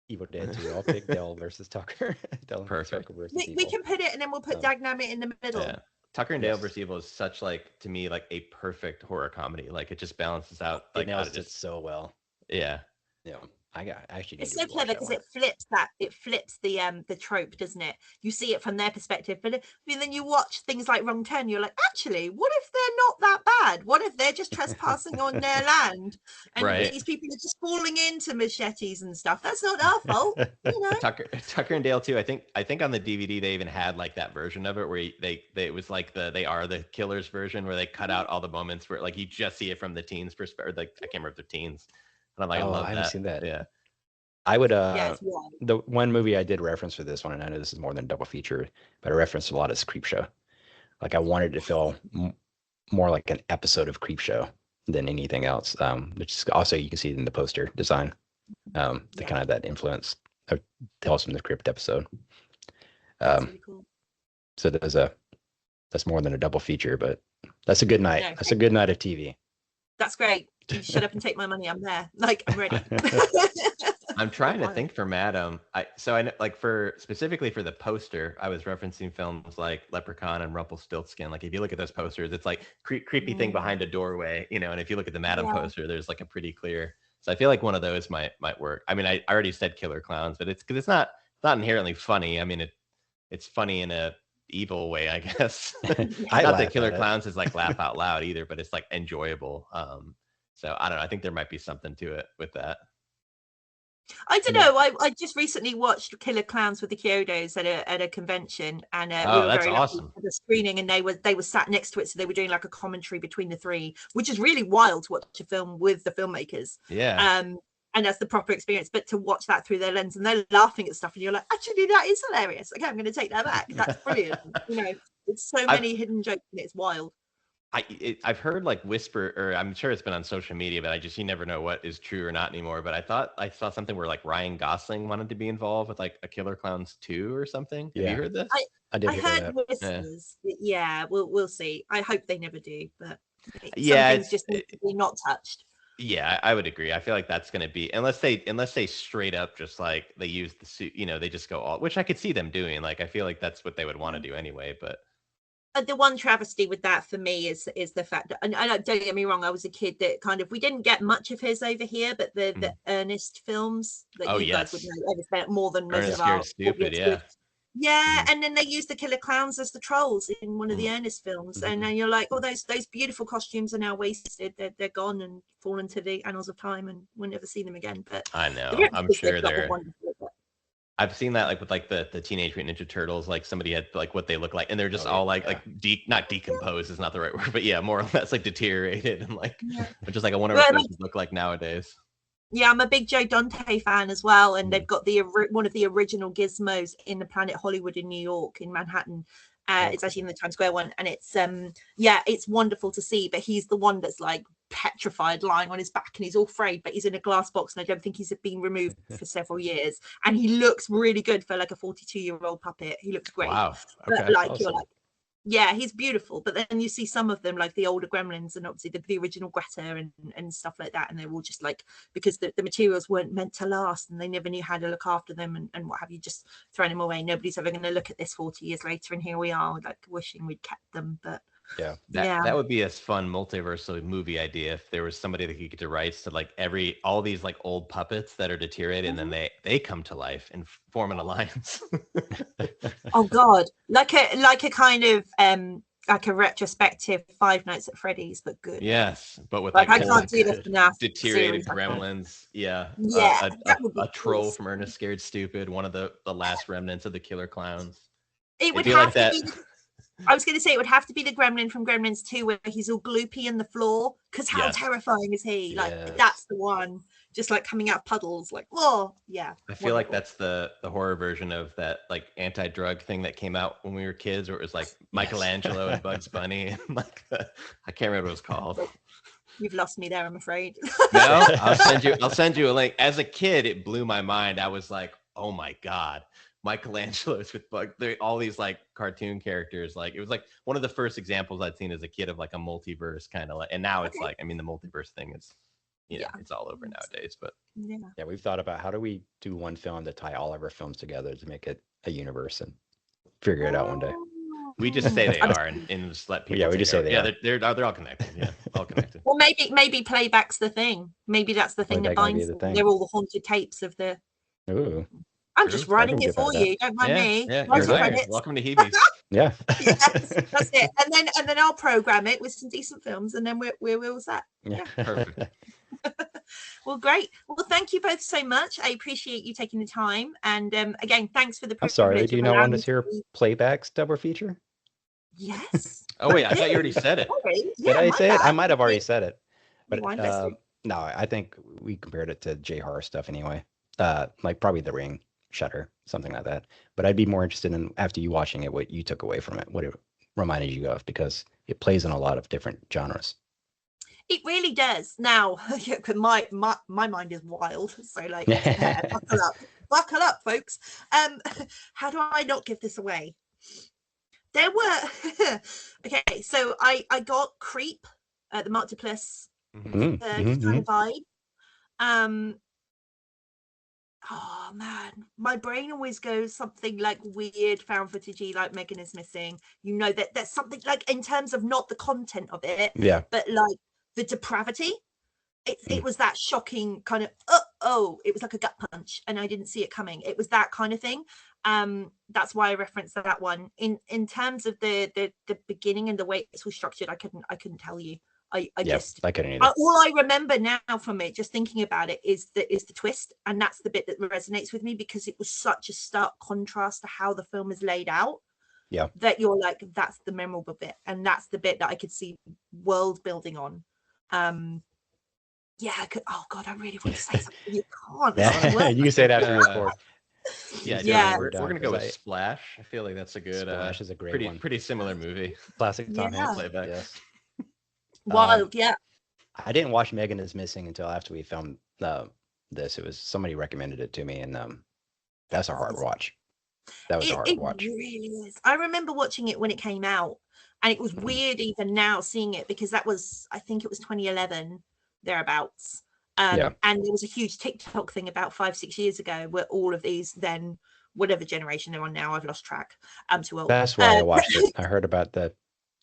Evil Dead 2. I'll pick Dale versus Tucker. Perfect. Tucker versus we can put it, and then we'll put Dagnabbit in the middle. Yeah. Tucker and Dale versus Evil is such like, to me, like a perfect horror comedy. Like it just balances out. Like it nails it so well. Yeah. It's so clever because it flips the trope, doesn't it? You see it from their perspective, but then you watch things like Wrong Turn, you're like, actually, what if they're not that bad? What if they're just trespassing on their land, and these people are just falling into machetes and stuff? That's not our fault, you know. Tucker and Dale too. I think on the DVD they even had like that version of it where it was like they are the killers version, where they cut out all the moments where like you just see it from the teens perspective. Like I can't remember if they're teens. And I'm like, I love that. I haven't seen that. Yeah. I would, the one movie I did reference for this one, and I know this is more than a double feature, but I referenced a lot as Creepshow. Like I wanted to feel more like an episode of Creepshow. than anything else. Which is also, you can see it in the poster design, the kind of that influence of Tales from the Crypt episode. That's really cool. So that's more than a double feature, but that's a good night. No, that's a good night of TV. That's great. You shut up and take my money. I'm there. Like, I'm ready. I'm trying to think for Madam. I know, like, for specifically for the poster, I was referencing films like Leprechaun and Rumpelstiltskin. Like, if you look at those posters, it's like creepy thing behind a doorway, you know. And if you look at the Madam poster, there's like a pretty clear. So I feel like one of those might work. I mean, I already said Killer Clowns, but it's not inherently funny. I mean, it's funny in a evil way, I guess. Not that Killer Clowns is like laugh out loud either, but it's like enjoyable. So I don't know. I think there might be something to it with that. I don't know. I just recently watched Killer Clowns with the Kyodos at a convention, and we were that's very awesome. lucky for the screening, and they were sat next to it, so they were doing like a commentary between the three, which is really wild to watch a film with the filmmakers. Yeah. And that's the proper experience. But to watch that through their lens, and they're laughing at stuff, and you're like, actually, that is hilarious. Okay, I'm going to take that back. That's brilliant. You know, it's so many hidden jokes, and it's wild. I've heard like whisper, or I'm sure it's been on social media, but you never know what is true or not anymore. But I thought I saw something where like Ryan Gosling wanted to be involved with like a Killer Clowns 2 or something. Yeah. Have you heard this? I heard whispers. Yeah, we'll see. I hope they never do, but it's just need to be not touched. Yeah, I would agree. I feel like that's going to be, unless they straight up just like they use the suit, you know, they just go all, which I could see them doing. Like, I feel like that's what they would want to do anyway, but. The one travesty with that for me is the fact that, and don't get me wrong, I was a kid that kind of, we didn't get much of his over here, but the Ernest films that you guys would know, Ernest Bennett more than most of our stupid, yeah. Yeah, and then they used the Killer Clowns as the trolls in one of the Ernest films, and then you're like, oh, those beautiful costumes are now wasted. They're gone and fallen to the annals of time, and we'll never see them again. But I know, I'm sure they're. I've seen that like with like the Teenage Mutant Ninja Turtles, like somebody had like what they look like, and they're just all like not decomposed is not the right word, but yeah, more or less like deteriorated and like, which is like I wonder what those would look like nowadays. Yeah, I'm a big Joe Dante fan as well, and they've got one of the original Gizmos in the Planet Hollywood in New York, in Manhattan. It's actually in the Times Square one, and it's wonderful to see. But he's the one that's like petrified, lying on his back, and he's all frayed, but he's in a glass box, and I don't think he's been removed for several years. And he looks really good for like a 42-year-old puppet. He looks great. Wow. Okay, but like awesome. You're like, yeah, he's beautiful. But then you see some of them, like the older Gremlins, and obviously the original Greta and stuff like that, and they're all just like, because the materials weren't meant to last, and they never knew how to look after them, and what have you, just thrown them away. Nobody's ever going to look at this 40 years later, and here we are, like wishing we'd kept them. But that would be a fun multiversal movie idea if there was somebody that could get the rights to like all these like old puppets that are deteriorated, and then they come to life and form an alliance. Oh God, like a kind of like a retrospective Five Nights at Freddy's, but good. Yes, but with like I can't do this enough. Deteriorated gremlins. Yeah, a troll from Ernest Scared Stupid, one of the last remnants of the Killer Clowns. It would have to be. I was going to say it would have to be the Gremlin from Gremlins 2, where he's all gloopy in the floor, because how terrifying is he? Like that's the one, just like coming out of puddles, like I feel like that's the horror version of that like anti-drug thing that came out when we were kids, where it was like Michelangelo and Bugs Bunny, and like I can't remember what it was called. You've lost me there, I'm afraid. No, I'll send you a link. As a kid, it blew my mind. I was like, oh my God. Michelangelo's with all these like cartoon characters. Like it was like one of the first examples I'd seen as a kid of like a multiverse kind of like, and now it's like, I mean, the multiverse thing is, it's all over nowadays, but we've thought about how do we do one film to tie all of our films together to make it a universe and figure it out one day. We just say they are and just let people. Yeah, we just say they are. They're all connected. Yeah, all connected. Well, maybe Playback's the thing. Maybe that's the thing that binds them. They're all the haunted tapes of the. Ooh. I'm just writing it for you. Don't mind me. Yeah, welcome to Heebie's. Yeah. Yes, that's it. And then I'll program it with some decent films, and then we're all set. Yeah. Perfect. Well, great. Well, thank you both so much. I appreciate you taking the time. And again, thanks for the. I'm sorry. Do you not want us to hear Playback's double feature? Yes. Oh wait, I thought you already said it. Did I say it? I might have already said it. But no, I think we compared it to J-horror stuff anyway. Like probably The Ring. Shutter, something like that. But I'd be more interested in, after you watching it, what you took away from it, what it reminded you of, because it plays in a lot of different genres. It really does. Now, my mind is wild, so like, buckle up, folks. How do I not give this away? There were okay, so I got Creep at the Marketplace, kind of vibe. Oh man, my brain always goes something like weird found footagey, like Megan is Missing. You know that there's something like in terms of not the content of it, but like the depravity. It was that shocking kind of it was like a gut punch, and I didn't see it coming. It was that kind of thing. That's why I referenced that one. In terms of the beginning and the way it's all structured, I couldn't tell you. I couldn't either. All I remember now from it, just thinking about it, is the twist, and that's the bit that resonates with me because it was such a stark contrast to how the film is laid out. Yeah, that you're like, that's the memorable bit, and that's the bit that I could see world building on. Yeah, I could. Oh God, I really want to say something. You can't. You can say it after the record. Yeah. We're gonna go with Splash. I feel like that's a good. Splash is a great one. Pretty similar movie. Classic Tom Hanks playback. Yes. Wild, I didn't watch Megan is Missing until after we filmed this. It was somebody recommended it to me, and that's a hard watch. That was a hard watch. It really is. I remember watching it when it came out, and it was weird even now seeing it because I think it was 2011 thereabouts. And there was a huge TikTok thing about 5-6 years ago where all of these then whatever generation they're on now, I've lost track. I'm too old. That's why I watched it. I heard about the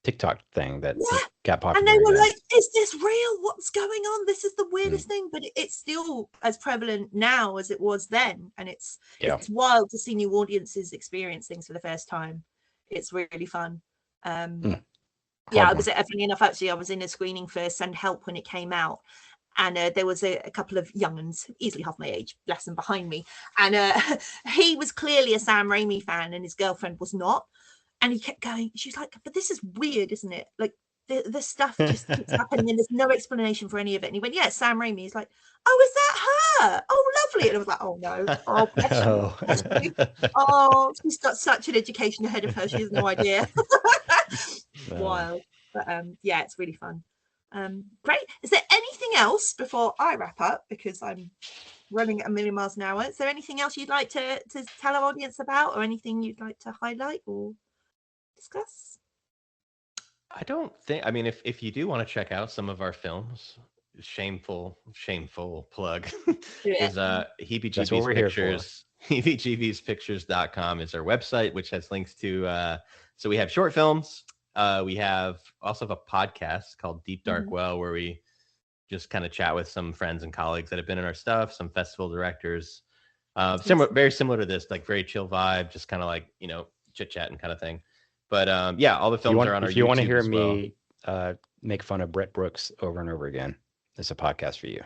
TikTok thing that got popular. And they were like, is this real? What's going on? This is the weirdest thing. But it's still as prevalent now as it was then. And it's wild to see new audiences experience things for the first time. It's really fun. I was, funny enough, actually, I was in a screening for Send Help when it came out. And there was a couple of young'uns, easily half my age, bless them, behind me. And he was clearly a Sam Raimi fan and his girlfriend was not. And he kept going, she's like, but this is weird, isn't it? Like, the stuff just keeps happening and there's no explanation for any of it. And he went, yeah, Sam Raimi. He's like, oh, is that her? Oh, lovely. And I was like, oh, no. Oh, she's got such an education ahead of her. She has no idea. Wild. But it's really fun. Great. Is there anything else before I wrap up? Because I'm running at a million miles an hour. Is there anything else you'd like to tell our audience about, or anything you'd like to highlight or discuss? I don't think, I mean, if you do want to check out some of our films, shameful plug is Heebie Jeebies Pictures. HeebieJeebiesPictures.com is our website, which has links to so we have short films. We also have a podcast called Deep Dark Well, where we just kind of chat with some friends and colleagues that have been in our stuff, some festival directors, very similar to this, like very chill vibe, just kind of like, chit chat and kind of thing. But all the films are on our YouTube. If you want to hear me make fun of Brett Brooks over and over again, it's a podcast for you.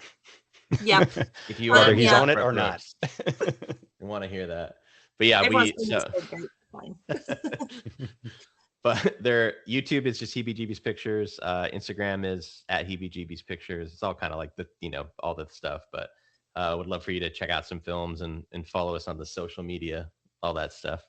Yeah. If you whether he's on it or not. You want to hear that. But yeah, but their YouTube is just Heebie Jeebies Pictures. Instagram is at Heebie Jeebies Pictures. It's all kind of like all the stuff. But would love for you to check out some films and follow us on the social media, all that stuff.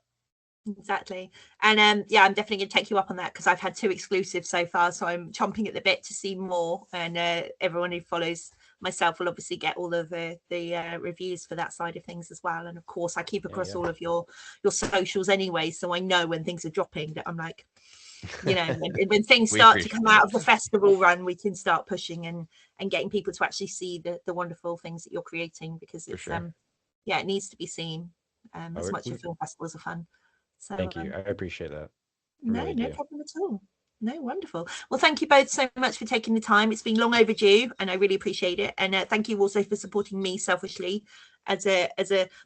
Exactly. And I'm definitely going to take you up on that because I've had 2 exclusives so far. So I'm chomping at the bit to see more. And everyone who follows myself will obviously get all of the reviews for that side of things as well. And of course, I keep across all of your socials anyway. So I know when things are dropping that I'm like, when things start to come out of the festival run, we can start pushing and getting people to actually see the wonderful things that you're creating because it's it needs to be seen as much as film festivals are fun. So, thank you. I appreciate that. No problem at all. No, wonderful. Well, thank you both so much for taking the time. It's been long overdue, and I really appreciate it. And thank you also for supporting me selfishly as a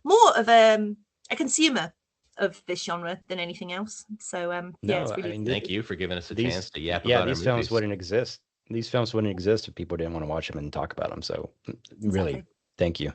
more of a consumer of this genre than anything else. So it's really thank you for giving us a chance to yap about these films wouldn't exist. These films wouldn't exist if people didn't want to watch them and talk about them. So really, thank you.